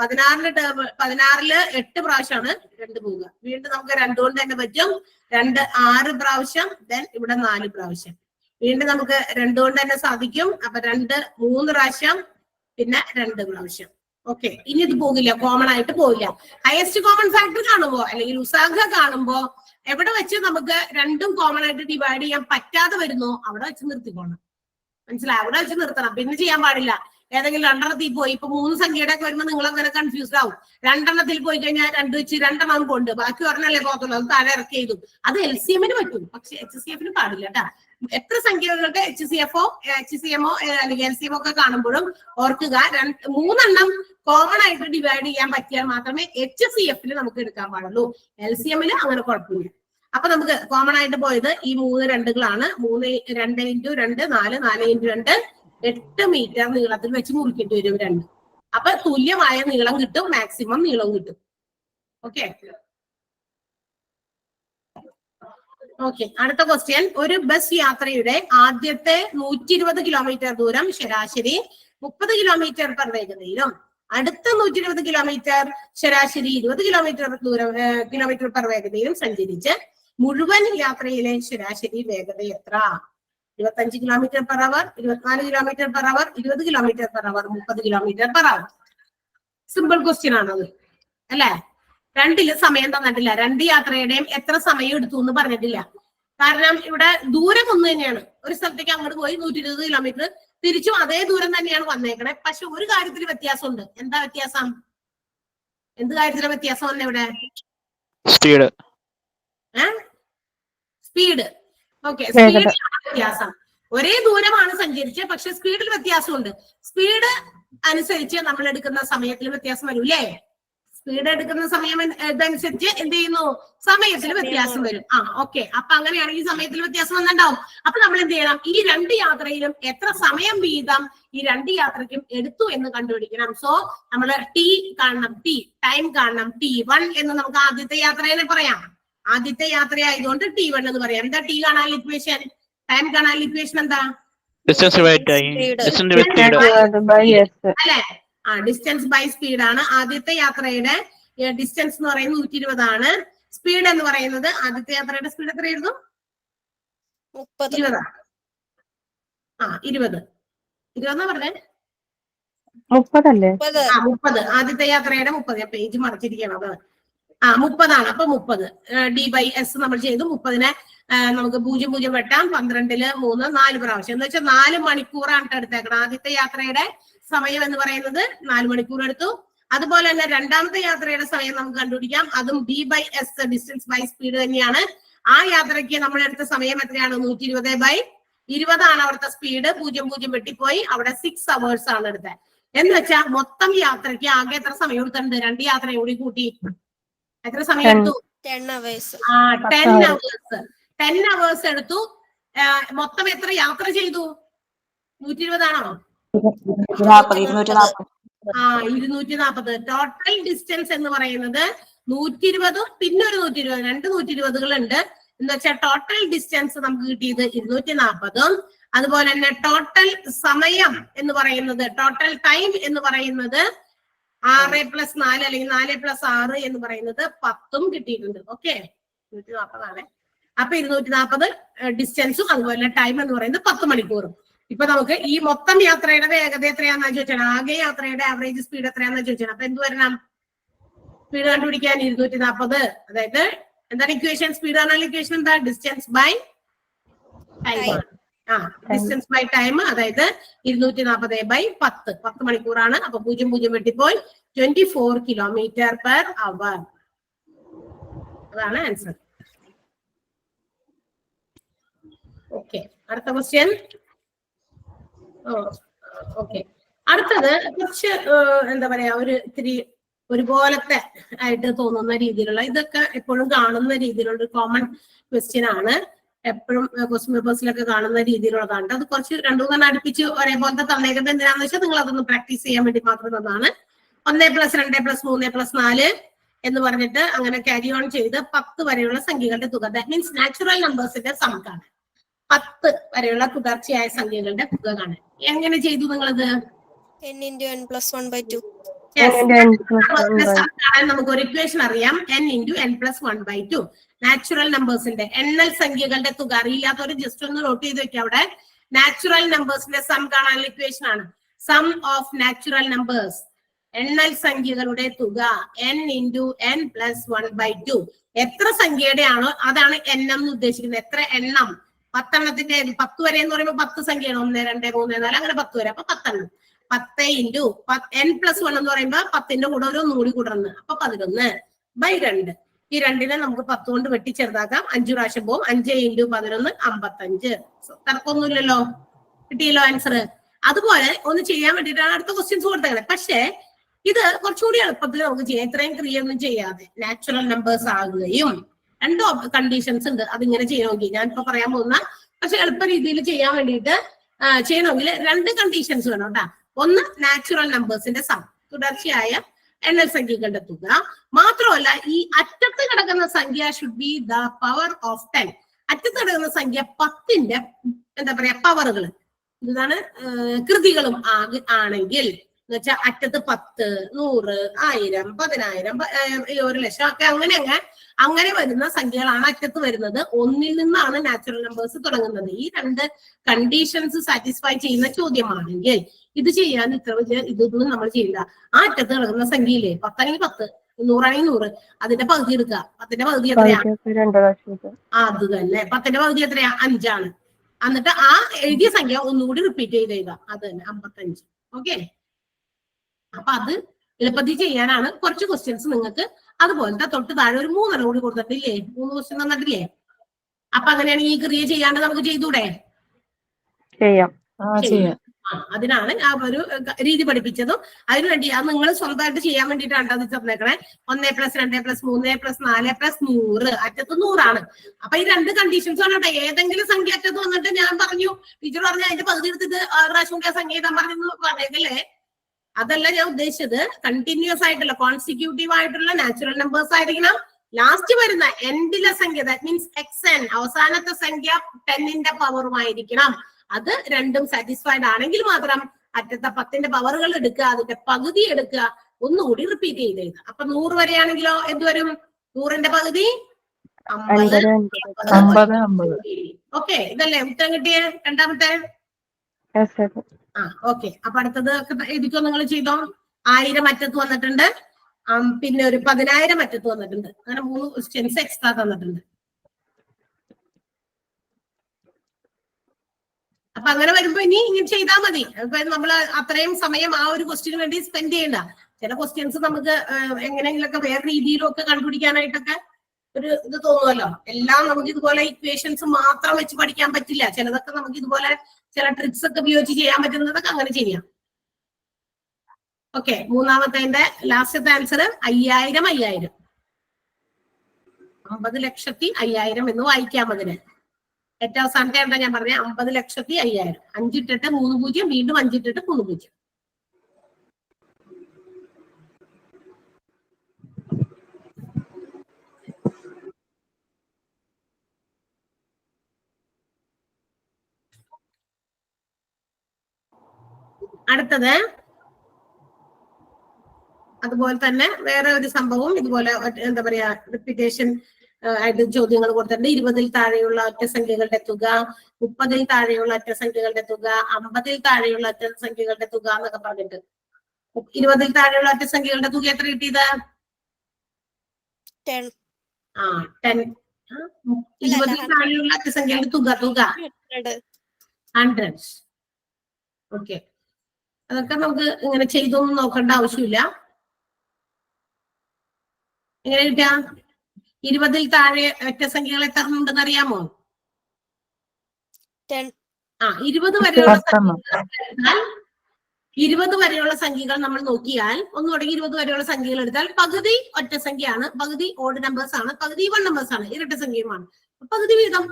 16 8 പ്രാവശ്യമാണ് 2 പോവുക. വീണ്ടും നമുക്ക് 2 കൊണ്ട് തന്നെ പറ്റും. 2 6 പ്രാവശ്യം, ദെൻ ഇവിടെ 4 പ്രാവശ്യം. വീണ്ടും നമുക്ക് 2 കൊണ്ട് തന്നെ സാധിക്കും. അപ്പൊ 2 3 പ്രാവശ്യം, പിന്നെ 2 പ്രാവശ്യം. ഓക്കെ, ഇനി ഇത് പോകില്ല, കോമൺ ആയിട്ട് പോകില്ല. ഹയസ്റ്റ് കോമൺ ഫാക്ടർ കാണുമ്പോ അല്ലെങ്കിൽ ഉസാഗ കാണുമ്പോ എവിടെ വെച്ച് നമുക്ക് രണ്ടും കോമൺ ആയിട്ട് ഡിവൈഡ് ചെയ്യാൻ പറ്റാതെ വരുന്നോ അവിടെ വെച്ച് നിർത്തിക്കോണം. മനസ്സിലായി? അവിടെ വെച്ച് നിർത്തണം. പിന്നെ ചെയ്യാൻ പാടില്ല. ഏതെങ്കിലും 2 പോയി, ഇപ്പൊ 3 സംഖ്യയുടെ ഒക്കെ വരുമ്പോൾ നിങ്ങൾ അങ്ങനെ കൺഫ്യൂസ്ഡ് ആവും. 2 പോയി കഴിഞ്ഞാൽ 2 വെച്ച് 2 കൊണ്ട് ബാക്കി ഒരെണ്ണല്ലേ പോകത്തുള്ളൂ, അത് താഴെ ഇറക്കി ചെയ്തു. അത് LCM പറ്റും, പക്ഷെ HCF പാടില്ല കേട്ടാ. എത്ര സംഖ്യകളുടെ HCMO അല്ലെങ്കിൽ LCM ഒക്കെ കാണുമ്പോഴും ഓർക്കുക, 3 കോമൺ ആയിട്ട് ഡിവൈഡ് ചെയ്യാൻ പറ്റിയാൽ മാത്രമേ HCF നമുക്ക് എടുക്കാൻ പാടുള്ളൂ. LCM അങ്ങനെ കുഴപ്പമില്ല. അപ്പൊ നമുക്ക് കോമൺ ആയിട്ട് പോയത് ഈ 3 2കളാണ്. 3 2 × 2 4 4 × 2 8 മീറ്റർ നീളത്തിൽ വെച്ച് മുറിക്കേണ്ടി വരും 2. അപ്പൊ തുല്യമായ നീളം കിട്ടും, മാക്സിമം നീളവും കിട്ടും. ഓക്കെ, അടുത്ത ക്വസ്റ്റ്യൻ. ഒരു ബസ് യാത്രയുടെ ആദ്യത്തെ 120 കിലോമീറ്റർ ദൂരം ശരാശരി 30 കിലോമീറ്റർ പെർ വേഗതയിലും അടുത്ത 120 കിലോമീറ്റർ ശരാശരി 20 കിലോമീറ്റർ പെർ വേഗതയിലും സഞ്ചരിച്ച് മുഴുവൻ യാത്രയിലെ ശരാശരി വേഗത എത്ര? 25 kilometre per hour, 24 kilometre per hour, 20 kilometre per hour, 30 kilometre per hour. Simple question ആണത് അല്ലെ? 2 സമയം തന്നിട്ടില്ല. 2 യാത്രയുടെയും എത്ര സമയം എടുത്തു എന്ന് പറഞ്ഞിട്ടില്ല. കാരണം ഇവിടെ ദൂരം ഒന്ന് തന്നെയാണ്. ഒരു സ്ഥലത്തേക്ക് അങ്ങോട്ട് പോയി 120 കിലോമീറ്റർ, തിരിച്ചും അതേ ദൂരം തന്നെയാണ് വന്നേക്കണേ. പക്ഷെ ഒരു കാര്യത്തിൽ വ്യത്യാസമുണ്ട്. എന്താ വ്യത്യാസം? എന്ത് കാര്യത്തിലെ വ്യത്യാസം വന്നെ ഇവിടെ? സ്പീഡ്. ഓക്കെ, സ്പീഡിൽ വ്യത്യാസം. ഒരേ ദൂരമാണ് സഞ്ചരിച്ചത്, പക്ഷെ സ്പീഡിൽ വ്യത്യാസമുണ്ട്. സ്പീഡ് അനുസരിച്ച് നമ്മൾ എടുക്കുന്ന സമയത്തിൽ വ്യത്യാസം വരും അല്ലേ? സ്പീഡ് എടുക്കുന്ന സമയം ഇതനുസരിച്ച് എന്ത് ചെയ്യുന്നു? സമയത്തിൽ വ്യത്യാസം വരും. ഓക്കെ, അപ്പൊ അങ്ങനെയാണെങ്കിൽ സമയത്തിൽ വ്യത്യാസം വന്നിട്ടുണ്ടാവും. അപ്പൊ നമ്മൾ എന്ത് ചെയ്യണം? ഈ 2 യാത്രയിലും എത്ര സമയം വീതം ഈ 2 യാത്രയ്ക്കും എടുത്തു എന്ന് കണ്ടുപിടിക്കണം. സോ നമ്മൾ കാണണം, ടൈം കാണണം. T1 എന്ന് നമുക്ക് ആദ്യത്തെ യാത്രയെ പറയാം. ആദ്യത്തെ യാത്രയായതുകൊണ്ട് T1 എന്ന് പറയാം. എന്താ T കാണാൻ ഇക്വേഷൻ? ടൈം കാണാൻ ഇക്വേഷൻ എന്താ? അല്ലെ? ഡിസ്റ്റൻസ് ബൈ സ്പീഡ് ആണ്. ആദ്യത്തെ യാത്രയുടെ ഡിസ്റ്റൻസ് എന്ന് പറയുന്നത് 120 ആണ്. സ്പീഡ് എന്ന് പറയുന്നത് ആദ്യത്തെ യാത്രയുടെ സ്പീഡ് എത്രയായിരുന്നു? 20. 20 എന്നാ പറഞ്ഞേ? 30 അല്ലേ? 30. ആദ്യത്തെ യാത്രയുടെ 30. പേജ് മറിച്ചിരിക്കണം. 30 ആണ്. അപ്പൊ 30 D/S നമ്മൾ ചെയ്തു. 30നെ നമുക്ക് 0 വെട്ടാം. 12 3 4 പ്രാവശ്യം എന്ന് വെച്ചാൽ 4 മണിക്കൂറാണ് എടുത്തേക്കണം. ആദ്യത്തെ യാത്രയുടെ സമയം എന്ന് പറയുന്നത് 4 മണിക്കൂർ എടുത്തു. അതുപോലെ തന്നെ രണ്ടാമത്തെ യാത്രയുടെ സമയം നമുക്ക് കണ്ടുപിടിക്കാം. അതും D/S ഡിസ്റ്റൻസ് ബൈ സ്പീഡ് തന്നെയാണ്. ആ യാത്രയ്ക്ക് നമ്മൾ എടുത്ത സമയം എത്രയാണ്? 120/20 ആണ് അവിടുത്തെ സ്പീഡ്. 0 വെട്ടിപ്പോയി. അവിടെ 6 hours ആണ് എടുത്തത്. എന്ന് വെച്ചാൽ മൊത്തം യാത്രയ്ക്ക് ആകെ എത്ര സമയം എടുത്തിട്ടുണ്ട്? 2 യാത്രയും കൂടി കൂട്ടി എത്ര സമയം എടുത്തു? 10 hours. 10 hours എടുത്തു. മൊത്തം എത്ര യാത്ര ചെയ്തു? 120 ആണോ? 240. ടോട്ടൽ ഡിസ്റ്റൻസ് എന്ന് പറയുന്നത് 120 പിന്നെ ഒരു 120, 2 120കളുണ്ട്. എന്ന് വെച്ചാൽ ടോട്ടൽ ഡിസ്റ്റൻസ് നമുക്ക് കിട്ടിയത് 240. അതുപോലെ തന്നെ ടോട്ടൽ സമയം എന്ന് പറയുന്നത്, ടോട്ടൽ ടൈം എന്ന് പറയുന്നത് 6+4 അല്ലെങ്കിൽ 4+6 എന്ന് പറയുന്നത് 10 കിട്ടിയിട്ടുണ്ട്. ഓക്കെ, 240 ആണ്. അപ്പൊ 240 ഡിസ്റ്റൻസും അതുപോലെ ടൈം എന്ന് പറയുന്നത് 10 മണിക്കൂറും. ഇപ്പൊ നമുക്ക് ഈ മൊത്തം യാത്രയുടെ വേഗത എത്രയാണെന്ന് ചോദിച്ചാൽ, ആകെ യാത്രയുടെ ആവറേജ് സ്പീഡ് എത്രയാണെന്ന് ചോദിച്ചാൽ, അപ്പൊ എന്ത് വരണം? സ്പീഡ് കണ്ടുപിടിക്കാൻ 240, അതായത് എന്താണ് ഇക്വേഷൻ? സ്പീഡ് പറഞ്ഞാൽ ഇക്വേഷൻ എന്താ? ഡിസ്റ്റൻസ് ബൈ ടൈം ആണ്. ഡിസ്റ്റൻസ് ബൈ ടൈം, അതായത് 240/10. 10 മണിക്കൂറാണ്. അപ്പൊ 0 വെട്ടിപ്പോയി 24 km/h. അതാണ് ആൻസർ. ഓക്കെ, അടുത്ത ക്വസ്റ്റ്യൻ. ഓക്കെ, അടുത്തത് കുറച്ച് എന്താ പറയാ, ഇത്തിരി ഒരുപോലത്തെ ആയിട്ട് തോന്നുന്ന രീതിയിലുള്ള, ഇതൊക്കെ എപ്പോഴും കാണുന്ന രീതിയിലുള്ള ഒരു കോമൺ ക്വസ്റ്റ്യൻ ആണ്. എപ്പോഴും ക്വസ്റ്റ്യൻ പേപ്പേഴ്സിലൊക്കെ കാണുന്ന രീതിയിലുള്ളതാണ്. അത് കുറച്ച് 2-3 അടുപ്പിച്ച് ഒരേപോലത്തെ തന്നേക്കുന്നത് എന്തിനാന്ന് വെച്ചാൽ നിങ്ങൾ അതൊന്ന് പ്രാക്ടീസ് ചെയ്യാൻ വേണ്ടി മാത്രം തന്നാണ്. 1+2+3+4 എന്ന് പറഞ്ഞിട്ട് അങ്ങനെ ക്യാരി ഓൺ ചെയ്ത് 10 വരെയുള്ള സംഖ്യകളുടെ തുക, ദാറ്റ് മീൻസ് നാച്ചുറൽ നമ്പേഴ്സിന്റെ സം കാണാൻ. 10 വരെയുള്ള തുടർച്ചയായ സംഖ്യകളുടെ തുക കാണാൻ. എങ്ങനെ ചെയ്തു നിങ്ങളത്? n into n plus 1/2. നമുക്ക് ഒരു ഇക്വേഷൻ അറിയാം, n into n plus 1/2. Natural നമ്പേഴ്സിന്റെ എണ്ണൽ സംഖ്യകളുടെ തുക അറിയില്ലാത്തവര് ജസ്റ്റ് ഒന്ന് നോട്ട് ചെയ്ത് വെക്കാം. അവിടെ നാച്ചുറൽ നമ്പേഴ്സിന്റെ സം കാണാനുള്ള ഇക്വേഷൻ ആണ് സം ഓഫ് നാച്ചുറൽ നമ്പേഴ്സ്. എണ്ണൽ സംഖ്യകളുടെ തുക n into n plus 1/2. എത്ര സംഖ്യയുടെ ആണോ അതാണ് എണ്ണം എന്ന് ഉദ്ദേശിക്കുന്നത്. എത്ര എണ്ണം? 10 എണ്ണത്തിന്റെ 10 വരെ എന്ന് പറയുമ്പോൾ 10 സംഖ്യയാണ്. 1, 2, 3, 4 അങ്ങനെ 10 വരെ. അപ്പൊ 10 എണ്ണം. 10 into n plus 1 എന്ന് പറയുമ്പോ 10ന്റെ കൂടെ ഒരു 1 കൂടി കൂടണം. അപ്പൊ 11/2. ഈ 2നെ നമുക്ക് 10 കൊണ്ട് വെട്ടി ചെറുതാക്കാം. 5 പ്രാവശ്യം പോകും. 5 into 11 55. തർക്കമൊന്നുമില്ലല്ലോ. കിട്ടിയല്ലോ ആൻസർ. അതുപോലെ ഒന്ന് ചെയ്യാൻ വേണ്ടിയിട്ടാണ് അടുത്ത ക്വസ്റ്റ്യൻസ് കൊടുത്തത്. പക്ഷേ ഇത് കുറച്ചുകൂടി എളുപ്പത്തിൽ നമുക്ക് ചെയ്യാം. ഇത്രയും ക്രിയൊന്നും ചെയ്യാതെ നാച്ചുറൽ നമ്പേഴ്സ് ആകുകയും 2 കണ്ടീഷൻസ് ഉണ്ട്. അതിങ്ങനെ ചെയ്യണമെങ്കിൽ ഞാൻ ഇപ്പൊ പറയാൻ പോകുന്ന പക്ഷെ എളുപ്പ രീതിയിൽ ചെയ്യാൻ വേണ്ടിയിട്ട് ചെയ്യണമെങ്കിൽ 2 കണ്ടീഷൻസ് വേണം കേട്ടാ. ഒന്ന്, നാച്ചുറൽ നമ്പേഴ്സിന്റെ സം, തുടർച്ചയായ എണ്ണൽ സംഖ്യകളുടെ തുക. മാത്രമല്ല ഈ അറ്റത്ത് കിടക്കുന്ന സംഖ്യ should be the power of 10. അറ്റത്ത് കിടക്കുന്ന സംഖ്യ 10ന്റെ എന്താ പറയാ പവറുകൾ, ഇതാണ് കൃതികളും ആണെങ്കിൽ എന്ന് വെച്ചാൽ അറ്റത്ത് 10, 100, 1000, 10,000, 1,00,000 ഒക്കെ അങ്ങനെ വരുന്ന സംഖ്യകളാണ് അറ്റത്ത് വരുന്നത്. 1ൽ നിന്നാണ് നാച്ചുറൽ നമ്പേഴ്സ് തുടങ്ങുന്നത്. ഈ 2 കണ്ടീഷൻസ് സാറ്റിസ്ഫൈ ചെയ്യുന്ന ചോദ്യമാണെങ്കിൽ ഇത് ചെയ്യാൻ ഇത്ര വലിയ ഇതൊന്നും നമ്മൾ ചെയ്യില്ല. ആ അറ്റത്ത് കിടക്കുന്ന സംഖ്യയില്ലേ, 10 ആണെങ്കിൽ 10, 100 ആണെങ്കിൽ 100, അതിന്റെ പകുതി എടുക്കുക. 10ന്റെ പകുതി എത്രയാ? അത് തന്നെ. 10ന്റെ പകുതി എത്രയാ? 5 ആണ്. എന്നിട്ട് ആ എഴുതിയ സംഖ്യ ഒന്നുകൂടി റിപ്പീറ്റ് ചെയ്ത് എഴുതാം. അത് തന്നെ 55. ഓക്കെ, അപ്പൊ അത് എളുപ്പത്തിൽ ചെയ്യാനാണ് കുറച്ച് ക്വസ്റ്റ്യൻസ് നിങ്ങൾക്ക് അതുപോലത്തെ തൊട്ട് താഴെ ഒരു 3 കൂടി കൊടുത്തിട്ടില്ലേ? 3 ക്വസ്റ്റ്യൻ തന്നിട്ടില്ലേ? അപ്പൊ അങ്ങനെയാണെങ്കിൽ ഈ ക്രിയ ചെയ്യാണ്ട് നമുക്ക് ചെയ്തൂടെ? ചെയ്യാം. അതിനാണ് ആ ഒരു രീതി പഠിപ്പിച്ചതും. അതിനുവേണ്ടി അത് നിങ്ങൾ സ്വന്തമായിട്ട് ചെയ്യാൻ വേണ്ടിയിട്ടാണ് അത് തന്നേക്കണേ. 1+2+3+4+100 അറ്റത്ത് 100 ആണ്. അപ്പൊ ഈ 2 കണ്ടീഷൻസ് ആണ് കേട്ടോ. ഏതെങ്കിലും സംഖ്യ അറ്റത്ത് വന്നിട്ട് ഞാൻ പറഞ്ഞു, ടീച്ചർ പറഞ്ഞു അതിന്റെ പകുതി എടുത്തിട്ട് 6 പ്രാവശ്യം സംഖ്യ എഴുതാൻ പറഞ്ഞു പറഞ്ഞേക്കല്ലേ? അതല്ല ഞാൻ ഉദ്ദേശിച്ചത്. കണ്ടിന്യൂസ് ആയിട്ടുള്ള കോൺസിക്യൂട്ടീവ് ആയിട്ടുള്ള നാച്ചുറൽ നമ്പേഴ്സ് ആയിരിക്കണം. ലാസ്റ്റ് വരുന്ന എൻഡിലെ സംഖ്യ, ദാറ്റ് മീൻസ് xn, അവസാനത്തെ സംഖ്യ 10ന്റെ പവറുമായിരിക്കണം. അത് 2ഉം സാറ്റിസ്ഫൈഡ് ആണെങ്കിൽ മാത്രം അറ്റത്തെ 10ന്റെ പവറുകൾ എടുക്കുക, അതിന്റെ പകുതി എടുക്കുക, ഒന്നുകൂടി റിപ്പീറ്റ് ചെയ്ത് എഴുതുക. അപ്പൊ 100 വരെയാണെങ്കിലോ എന്ത് വരും? 100ന്റെ പകുതി 50. ഓക്കെ, ഇതല്ലേ ഉത്തരം കിട്ടിയ രണ്ടാമത്തെ? ഓക്കെ, അപ്പൊ അടുത്തത് എഴുതിക്കോ നിങ്ങൾ ചെയ്തോ. 1000 അറ്റത്ത് വന്നിട്ടുണ്ട്, പിന്നെ ഒരു 10,000 അറ്റത്ത് വന്നിട്ടുണ്ട്. അങ്ങനെ 3 ക്വസ്റ്റ്യൻസ് എക്സ്ട്രാ തന്നിട്ടുണ്ട്. അപ്പൊ അങ്ങനെ വരുമ്പോ ഇങ്ങനെ ചെയ്താൽ മതി. അപ്പൊ നമ്മൾ അത്രയും സമയം ആ ഒരു ക്വസ്റ്റ്യന് വേണ്ടി സ്പെൻഡ് ചെയ്യണ്ട. ചില ക്വസ്റ്റ്യൻസ് നമുക്ക് എങ്ങനെയെങ്കിലൊക്കെ വേറെ രീതിയിലും ഒക്കെ കണ്ടുപിടിക്കാനായിട്ടൊക്കെ ഒരു ഇത് തോന്നുമല്ലോ. എല്ലാം നമുക്ക് ഇതുപോലെ ഇക്വേഷൻസ് മാത്രം വെച്ച് പഠിക്കാൻ പറ്റില്ല. ചിലതൊക്കെ നമുക്ക് ഇതുപോലെ ചില ട്രിക്സ് ഒക്കെ ഉപയോഗിച്ച് ചെയ്യാൻ പറ്റുന്നതൊക്കെ അങ്ങനെ ചെയ്യാം. ഓക്കെ, മൂന്നാമത്തെ ലാസ്റ്റത്തെ ആൻസർ 5000. 50,50,000 എന്ന് വായിക്കാം. അതിന് ഏറ്റവും അവസാനത്തെ എന്താ ഞാൻ പറഞ്ഞത്? 50,50,000. 5 ഇട്ടിട്ട് 3 0, വീണ്ടും 5 ഇട്ടിട്ട് 3 0. അടുത്തത് അതുപോലെ തന്നെ വേറെ ഒരു സംഭവം ഇതുപോലെ എന്താ പറയാ റിപ്പീറ്റേഷൻ ആയിട്ട് ചോദ്യങ്ങൾ കൊടുത്തിട്ടുണ്ട്. 20ൽ താഴെയുള്ള ഒറ്റ സംഖ്യകളുടെ തുക, 30ൽ താഴെയുള്ള ഒറ്റ സംഖ്യകളുടെ തുക, 50ൽ താഴെയുള്ള ഒറ്റ സംഖ്യകളുടെ തുക എന്നൊക്കെ പറഞ്ഞിട്ട്. 20ൽ താഴെയുള്ള ഒറ്റ സംഖ്യകളുടെ തുക എത്ര കിട്ടിയത്? 10. 10 20 താഴെയുള്ള അറ്റസംഖ്യകളുടെ തുക 100. ഓക്കെ, അതൊക്കെ നമുക്ക് ഇങ്ങനെ ചെയ്തൊന്നും നോക്കേണ്ട ആവശ്യമില്ല. എങ്ങനെ കിട്ടാ? 20 താഴെ ഒറ്റസംഖ്യകൾ എത്ര ഉണ്ടെന്ന് അറിയാമോ? 20 വരെയുള്ള സംഖ്യകൾ 20 വരെയുള്ള സംഖ്യകൾ നമ്മൾ നോക്കിയാൽ, ഒന്ന് തുടങ്ങി 20 വരെയുള്ള സംഖ്യകൾ എടുത്താൽ പകുതി ഒറ്റസംഖ്യയാണ്, പകുതി ഓഡ് നമ്പേഴ്സ് ആണ്, പകുതി വൺ നമ്പേഴ്സ് ആണ്, ഇരട്ട സംഖ്യയുമാണ്. പകുതി വീതം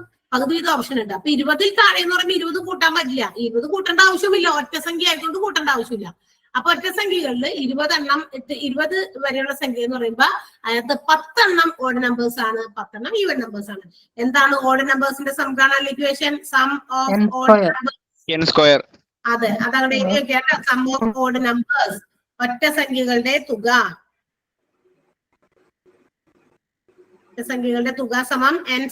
ഓപ്ഷൻ ഉണ്ട്. അപ്പൊ 20 താഴെ എന്ന് പറയുമ്പോൾ 20 കൂട്ടാൻ പറ്റില്ല. 20 കൂട്ടേണ്ട ആവശ്യമില്ല, ഒറ്റസംഖ്യ ആയതുകൊണ്ട് കൂട്ടേണ്ട ആവശ്യമില്ല. അപ്പൊ ഒറ്റസംഖ്യകളിൽ 20 വരെയുള്ള സംഖ്യ എന്ന് പറയുമ്പോൾ അതിനകത്ത് 10 എണ്ണം ഓഡ് നമ്പേഴ്സ് ആണ്, 10 എണ്ണം ഈവൻ നമ്പേഴ്സ് ആണ്. എന്താണ് ഓഡ് നമ്പേഴ്സിന്റെ സം കാണാനുള്ള equation? Sum of odd n². അതെ, അതവിടെ എഴുതി വെക്കാം. സം ഓഫ് ഓഡ് നമ്പേഴ്സ്, ഒറ്റസംഖ്യകളുടെ തുക. ഒറ്റസംഖ്യകളുടെ തുക സമം n².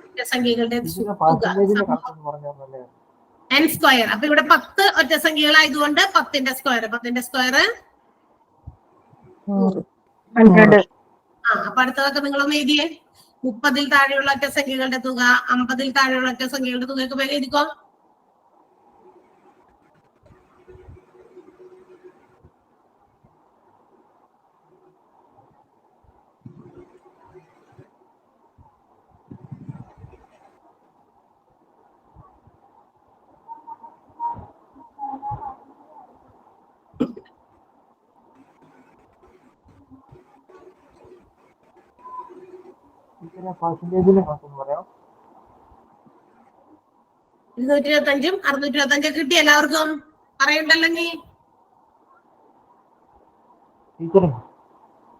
ഒറ്റസംഖ്യകളുടെ തുക n². അപ്പൊ ഇവിടെ 10 ഒറ്റസംഖ്യകളായതുകൊണ്ട് 10ന്റെ സ്ക്വയർ 100. അപ്പൊ അടുത്തതൊക്കെ നിങ്ങളൊന്ന് എഴുതിയേ. 30 താഴെയുള്ള ഒറ്റസംഖ്യകളുടെ തുക, 50 താഴെയുള്ള ഒറ്റസംഖ്യകളുടെ തുകയൊക്കെ വേഗം എഴുതിക്കോ. പെർസെന്റേജിലെ കണക്കൊന്ന് പറയാം. 225 625 കിട്ടി എല്ലാവർക്കും? പറയണ്ടല്ലോ നീ. ടീച്ചറെ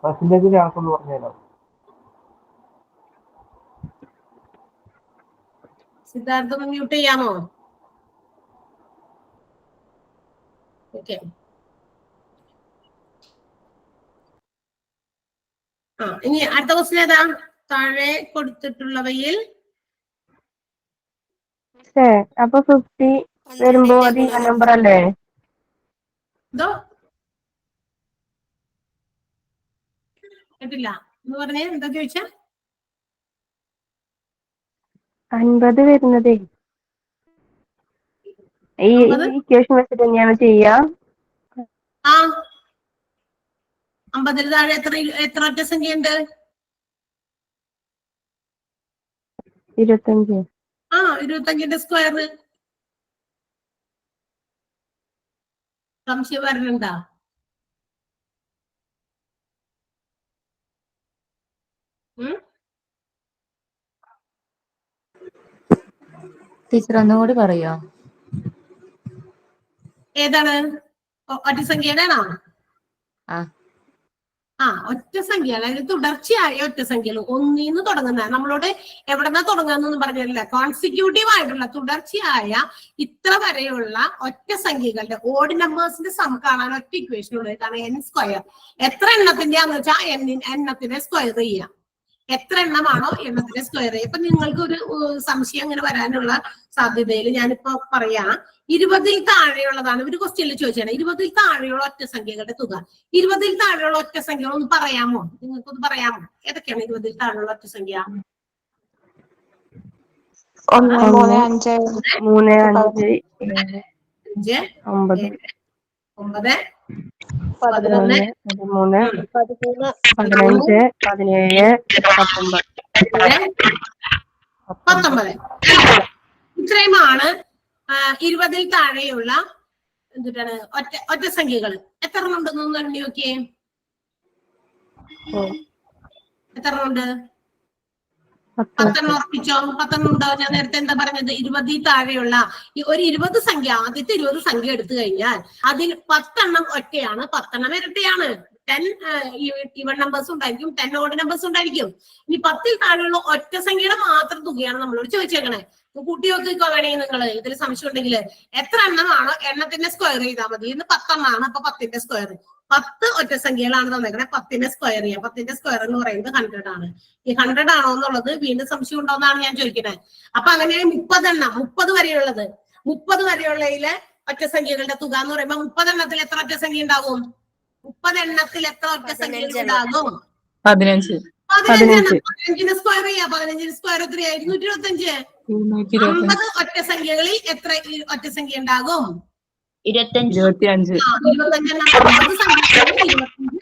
പെർസെന്റേജിലെ കണക്കൊന്ന് പറഞ്ഞുതരാം. സിദ്ധാർത്ഥ ഒന്ന് മ്യൂട്ട് ചെയ്യാമോ? ഓക്കെ. ഇനി അടുത്ത ക്വസ്റ്റ്യൻ ഏതാ? താഴെ കൊടുത്തിട്ടുള്ളവയിൽ അപ്പൊ 50 വരുമ്പോ അത് ഈവൻ നമ്പർ അല്ലേ? എന്തോ കേട്ടില്ല എന്ന് പറഞ്ഞേ, എന്താ ചോദിച്ചാ? 50 വരുന്നതേ ഈ ഇക്വേഷൻ വെച്ചിട്ട് തന്നെയാണ് ചെയ്യാ. 50 താഴെ എത്ര ഒറ്റസംഖ്യ ഉണ്ട്? 25. 25ന്റെ സ്ക്വയർ. സംശയം വരണുണ്ടാ? ടീച്ചർ ഒന്നുകൂടി പറയോ? ഏതാണ്? ഒറ്റസംഖ്യയുടെ ആണോ? ഒറ്റസംഖ്യ, അതായത് തുടർച്ചയായ ഒറ്റസംഖ്യകൾ ഒന്നിന്ന് തുടങ്ങുന്ന, നമ്മളോട് എവിടെന്നാ തുടങ്ങുന്നൊന്നും പറഞ്ഞില്ല. കോൺസിക്യൂട്ടീവ് ആയിട്ടുള്ള തുടർച്ചയായ ഇത്ര വരെയുള്ള ഒറ്റസംഖ്യകളുടെ ഓഡ് നമ്പേഴ്സിന്റെ സം കാണാൻ ഒറ്റ ഇക്വേഷൻ ഉള്ളത്. ഇതാണ് n². എത്ര എണ്ണത്തിന്റെയാന്ന് വെച്ചാൽ എണ്ണത്തിന്റെ സ്ക്വയർ ചെയ്യാം. എത്ര എണ്ണമാണോ എണ്ണത്തിന്റെ സ്ക്വയർ ചെയ്യുക. ഇപ്പൊ നിങ്ങൾക്ക് ഒരു സംശയം അങ്ങനെ വരാനുള്ള സാധ്യതയിൽ ഞാനിപ്പോ പറയാ, 20 താഴെയുള്ളതാണ് ഒരു ക്വസ്റ്റ്യനിൽ ചോദിച്ചാണ്. 20 താഴെയുള്ള ഒറ്റസംഖ്യകളുടെ തുക. 20 താഴെയുള്ള ഒറ്റസംഖ്യകൾ ഒന്ന് പറയാമോ? നിങ്ങൾക്കൊന്ന് പറയാമോ? ഏതൊക്കെയാണ് 20 താഴെയുള്ള ഒറ്റസംഖ്യ? 1 3 5 3 5 7 9 11 13 15 17 19. ഇത്രയുമാണ് 20 താഴെയുള്ള എന്തിട്ടാണ് ഒറ്റസംഖ്യകൾ. എത്ര എണ്ണം ഉണ്ടെന്ന് എണ്ണി നോക്കിയേ. എത്ര എണ്ണം ഉണ്ട്? 10 എണ്ണം ഉറപ്പിച്ചോ? 10 എണ്ണം ഉണ്ടോ? ഞാൻ നേരത്തെ എന്താ പറഞ്ഞത്? 20 താഴെയുള്ള ഒരു 20 സംഖ്യ, ആദ്യത്തെ 20 സംഖ്യ എടുത്തു കഴിഞ്ഞാൽ അതിൽ 10 എണ്ണം ഒറ്റയാണ്, 10 എണ്ണം ഇരട്ടയാണ്. 10 ഈവൻ നമ്പേഴ്സ് ഉണ്ടായിരിക്കും, 10 ഓഡ് നമ്പേഴ്സ് ഉണ്ടായിരിക്കും. ഇനി 10 താഴെയുള്ള ഒറ്റ സംഖ്യയുടെ മാത്രം തുകയാണ് നമ്മളോട് ചോദിച്ചേക്കണേ. കൂട്ടി നോക്കിക്കോ വേണമെങ്കിൽ നിങ്ങള്, ഇതിൽ സംശയം ഉണ്ടെങ്കിൽ. എത്ര എണ്ണമാണോ എണ്ണത്തിന്റെ സ്ക്വയർ ചെയ്താൽ മതി. ഇന്ന് 10 എണ്ണമാണ്, അപ്പൊ 10ന്റെ സ്ക്വയർ. 10 ഒറ്റസംഖ്യകളാണ് തന്നേക്കണേ, 10ന്റെ സ്ക്വയർ ചെയ്യാം. 10ന്റെ സ്ക്വയർ എന്ന് പറയുന്നത് 100 ആണ്. ഈ 100 ആണോ എന്നുള്ളത് വീണ്ടും സംശയം ഉണ്ടോന്നാണ് ഞാൻ ചോദിക്കുന്നത്. അപ്പൊ അങ്ങനെ 30 എണ്ണം, 30 വരെയുള്ളത്, 30 വരെയുള്ളതിലെ ഒറ്റസംഖ്യകളുടെ തുക എന്ന് പറയുമ്പോൾ 30 എണ്ണത്തിൽ എത്ര ഒറ്റസംഖ്യ ഉണ്ടാവും? 30 എണ്ണത്തിൽ എത്ര ഒറ്റ സംഖ്യകൾ 15 ഉണ്ടാകും? 15. 15. 15 സ്ക്വയർ ചെയ്യാം. 15 സ്ക്വയർ എത്രയാ? 225. 225. 50 ഒറ്റ സംഖ്യകളിൽ എത്ര ഒറ്റ സംഖ്യ ഉണ്ടാകും? 25. 25 എണ്ണം 50 സംഖ്യകളിൽ 25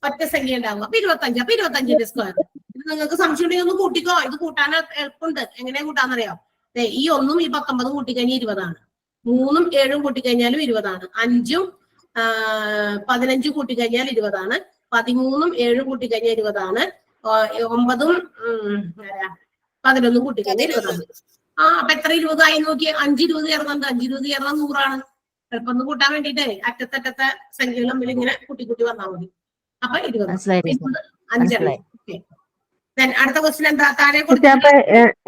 ഒറ്റ സംഖ്യ ഉണ്ടാകും. അപ്പൊ 25. അപ്പൊ 25ന്റെ സ്ക്വയർ. ഇത് നിങ്ങൾക്ക് സംശയം ഉണ്ടെങ്കിൽ ഒന്ന് കൂട്ടിക്കോ. ഇത് കൂട്ടാൻ എളുപ്പമുണ്ട്. എങ്ങനെ കൂട്ടാന്നറിയാം? ഈ 1ഉം ഈ 19 കൂട്ടിക്കഴിഞ്ഞാൽ 20 3ഉം 7ഉം കൂട്ടിക്കഴിഞ്ഞാലും 20 5ഉം 15 കൂട്ടിക്കഴിഞ്ഞാൽ 20 13ഉം 7ഉം കൂട്ടിക്കഴിഞ്ഞാൽ 20 9ഉം 11 കൂട്ടിക്കഴിഞ്ഞാൽ 20 അപ്പൊ എത്ര 20 ആയി നോക്കിയേ? 5 20 ചേർന്നത് 5 20 ചേർന്നാൽ 100 എളുപ്പം ഒന്ന് കൂട്ടാൻ വേണ്ടിട്ടേ അറ്റത്തറ്റത്തെ സംഖ്യകൾ തമ്മിൽ ഇങ്ങനെ കൂട്ടി വന്നാൽ മതി. അപ്പൊ 20 5 അടുത്ത ക്വസ്റ്റ്യൻ എന്താ? താഴെ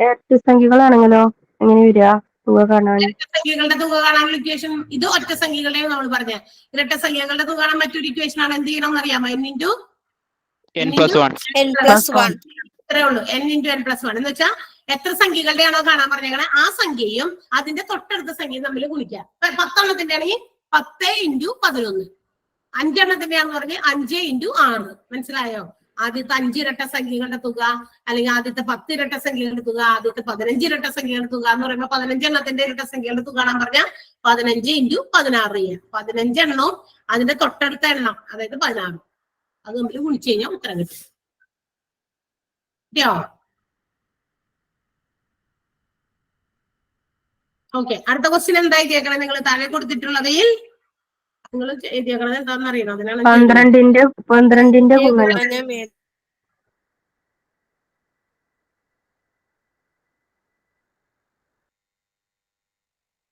ഇരട്ട സംഖ്യകളാണെങ്കിലോ എങ്ങനെ വരിക തുക കാണാൻ? ഇരട്ട സംഖ്യകളുടെ തുക കാണാനുള്ള ഇക്വേഷൻ ഇത് ഒറ്റ സംഖ്യകളുടെ നമ്മൾ പറഞ്ഞ ഇരട്ട സംഖ്യകളുടെ തുക കാണാൻ മറ്റൊരു ഇക്വേഷൻ ആണ്. എന്ത് ചെയ്യണം എന്നറിയാമോ? n × n+1 ഇത്രേ ഉള്ളൂ. n × n+1 എന്ന് വെച്ചാൽ എത്ര സംഖ്യകളുടെ ആണോ കാണാൻ പറഞ്ഞേക്കണേ ആ സംഖ്യയും അതിന്റെ തൊട്ടടുത്ത സംഖ്യയും തമ്മിൽ ഗുണിക്കാം. 10 എണ്ണത്തിന്റെ ആണെങ്കിൽ 10 × 11. 5 എണ്ണത്തിന്റെ ആണെന്ന് പറഞ്ഞ് 5 × 6. മനസ്സിലായോ? ആദ്യത്തെ 5 ഇരട്ട സംഖ്യകളുടെ തുക അല്ലെങ്കിൽ ആദ്യത്തെ 10 ഇരട്ട സംഖ്യകളുടെ തുക ആദ്യത്തെ 15 ഇരട്ട സംഖ്യകളുടെ തുക എന്ന് പറയുമ്പോൾ 15 എണ്ണത്തിന്റെ ഇരട്ട സംഖ്യകളുടെ തുക കാണാൻ പറഞ്ഞാൽ 15 × 16 ചെയ്യാം. 15 എണ്ണവും അതിന്റെ തൊട്ടടുത്ത എണ്ണം അതായത് 16 അത് തമ്മിൽ ഗുണിച്ചു കഴിഞ്ഞാൽ ഉത്തരം കിട്ടും. കിട്ടിയോ? ഓക്കെ. അടുത്ത ക്വസ്റ്റ്യൻ എന്തായി കേൾക്കണം? നിങ്ങൾ താഴെ കൊടുത്തിട്ടുള്ളവയിൽ നിങ്ങൾ എഴുതിയേക്കണത് എന്താണെന്ന് അറിയണം. അതിനാണ് 12ന്റെ ഗുണനം.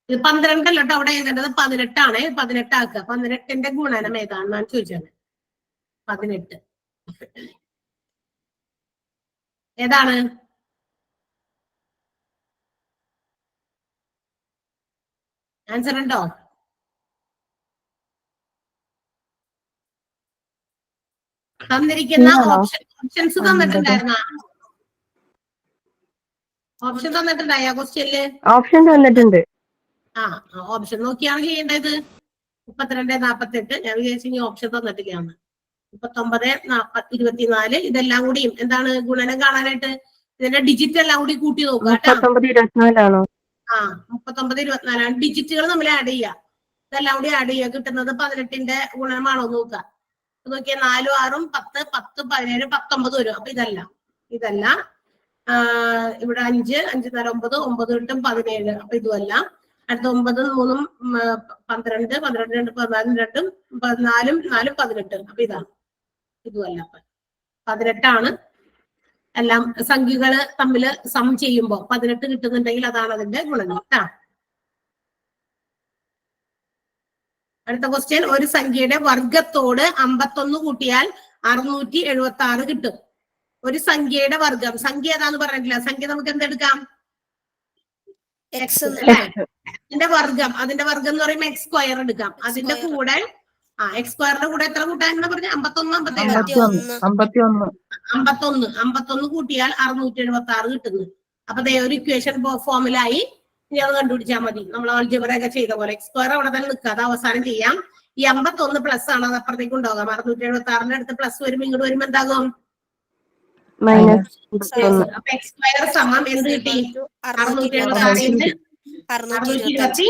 ഇത് 12 അല്ല കേട്ടോ അവിടെ എഴുതേണ്ടത് 18 ആണ്. 18 ആക്കുക. 18ന്റെ ഗുണനം ഏതാണെന്നാണ് ചോദിച്ചത്. 18 ഏതാണ്? ആൻസർ ഉണ്ടോ? തന്നിരിക്കുന്ന ഓപ്ഷൻസ് തന്നിട്ടുണ്ടായിരുന്ന ഓപ്ഷൻ തന്നിട്ടുണ്ടായ ക്വസ്റ്റ്യനില് ഓപ്ഷൻ തന്നിട്ടുണ്ട്. ഓപ്ഷൻ നോക്കിയാണ് ചെയ്യേണ്ടത്. 32 48 ഞാൻ വിചാരിച്ചു ഇനി ഓപ്ഷൻ തന്നിട്ടില്ലാന്ന്. 39 40 24 ഇതെല്ലാം കൂടിയും എന്താണ് ഗുണനം കാണാനായിട്ട് ഇതിന്റെ ഡിജിറ്റ് എല്ലാം കൂടി കൂട്ടി നോക്കുക. 39 24 39 24 ഡിജിറ്റുകൾ നമ്മൾ ആഡ് ചെയ്യുക. ഇതെല്ലാം കൂടി ആഡ് ചെയ്യുക. കിട്ടുന്നത് 18ന്റെ ഗുണനമാണോ നോക്കുക. നോക്കിയാൽ 4 6 10 10 17 19 വരും. അപ്പൊ ഇതല്ല ഇവിടെ 5 5 4 9 9 8 17. അപ്പൊ ഇതുമല്ല. അടുത്ത 9 3 12 12 2 14 2 14 18. അപ്പൊ ഇതുമല്ല. 18 എല്ലാം സംഖ്യകള് തമ്മിൽ സം ചെയ്യുമ്പോ 18 കിട്ടുന്നുണ്ടെങ്കിൽ അതാണ് അതിന്റെ ഗുണനം. അടുത്ത ക്വസ്റ്റ്യൻ. ഒരു സംഖ്യയുടെ വർഗത്തോട് 51 കൂട്ടിയാൽ 676 കിട്ടും. ഒരു സംഖ്യയുടെ വർഗം. സംഖ്യ ഏതാന്ന് പറഞ്ഞിട്ടില്ല. സംഖ്യ നമുക്ക് എന്തെടുക്കാം? അതിന്റെ വർഗം എന്ന് പറയുമ്പോൾ x സ്ക്വയർ എടുക്കാം. അതിന്റെ കൂടെ x സ്ക്വയറിന്റെ കൂടെ എത്ര കൂട്ടാൻ പറഞ്ഞ 51 കൂട്ടിയാൽ 676 കിട്ടുന്നു. അപ്പൊ ഒരു ഇക്വേഷൻ ഫോമിലായി ഇനി അത് കണ്ടുപിടിച്ചാൽ മതി. നമ്മൾ ആൾജിബ്ര ഒക്കെ ചെയ്ത പോലെ x സ്ക്വയർ അവിടെ തന്നെ നിൽക്കുക. അത് അവസാനം ചെയ്യാം. ഈ 51 പ്ലസ് ആണ്. അത് അപ്പുറത്തേക്ക് ഉണ്ടാകാം. 676ന്റെ അടുത്ത് പ്ലസ് വരുമ്പോൾ ഇങ്ങോട്ട് വരുമ്പോ എന്താകും? അപ്പൊ x സ്ക്വയർ സമം എന്ത് കിട്ടി? 676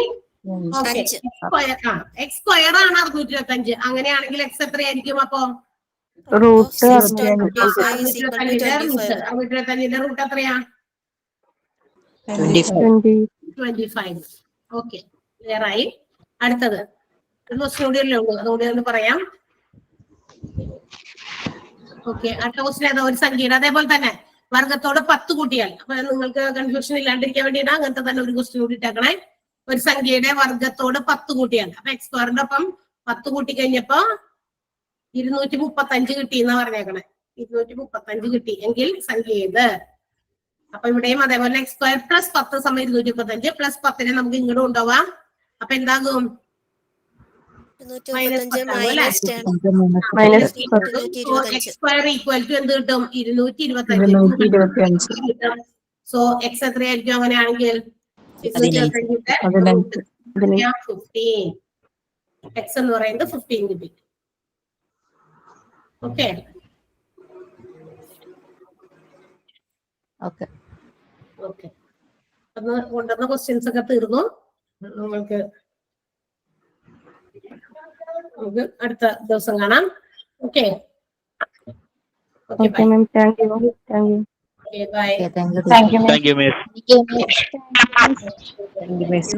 x സ്ക്വയർ ആണ് 625. അങ്ങനെയാണെങ്കിൽ x എത്രയായിരിക്കും? അപ്പൊ 625ന്റെ റൂട്ട് എത്രയാ? 25. ഓക്കെ, ക്ലിയർ ആയി. അടുത്തത് ക്വസ്റ്റ്യൻ കൂടി അല്ലേ ഉള്ളൂ, അതുകൂടി ഒന്ന് പറയാം. ഓക്കെ, അടുത്ത ക്വസ്റ്റ്യൻ ഏതാ? ഒരു സംഖ്യയുടെ അതേപോലെ തന്നെ വർഗത്തോട് 10 കൂട്ടിയാൽ, അപ്പൊ നിങ്ങൾക്ക് കൺഫ്യൂഷൻ ഇല്ലാണ്ടിരിക്കാൻ വേണ്ടിയാണ് അങ്ങനത്തെ തന്നെ ഒരു ക്വസ്റ്റ്യൻ കൂടി ഇട്ടേക്കണേ. ഒരു സംഖ്യയുടെ വർഗത്തോട് 10 കൂട്ടിയാൽ, അപ്പൊ x സ്ക്വയറിന്റെ ഒപ്പം 10 കൂട്ടി കഴിഞ്ഞപ്പോ 235 കിട്ടി എന്നാ പറഞ്ഞേക്കണേ. 235 കിട്ടി എങ്കിൽ സംഖ്യ ഏത്? അപ്പൊ ഇവിടെയും അതേപോലെ x സ്ക്വയർ പ്ലസ് 10 സമയം 235 പ്ലസ് 10നെ നമുക്ക് ഇങ്ങോട്ട് കൊണ്ടുപോവാം. അപ്പൊ എന്താകും? x സ്ക്വയർ ഈക്വൽ ടു എന്ത് കിട്ടും? 225. സോ x എത്രയായിരിക്കും അങ്ങനെയാണെങ്കിൽ? 15. x എന്ന് പറയുന്നത് 15 കിട്ടി. ഓക്കെ ഓക്കെ ഓക്കെ അന്ന് കൊണ്ടുവന്ന ക്വസ്റ്റ്യൻസ് ഒക്കെ തീർന്നു. നമുക്ക് അടുത്ത ദിവസം കാണാം. Okay okay okay ma'am, thank you. Bye. Thank you thank you ma'am. Thank you miss. Thank you miss.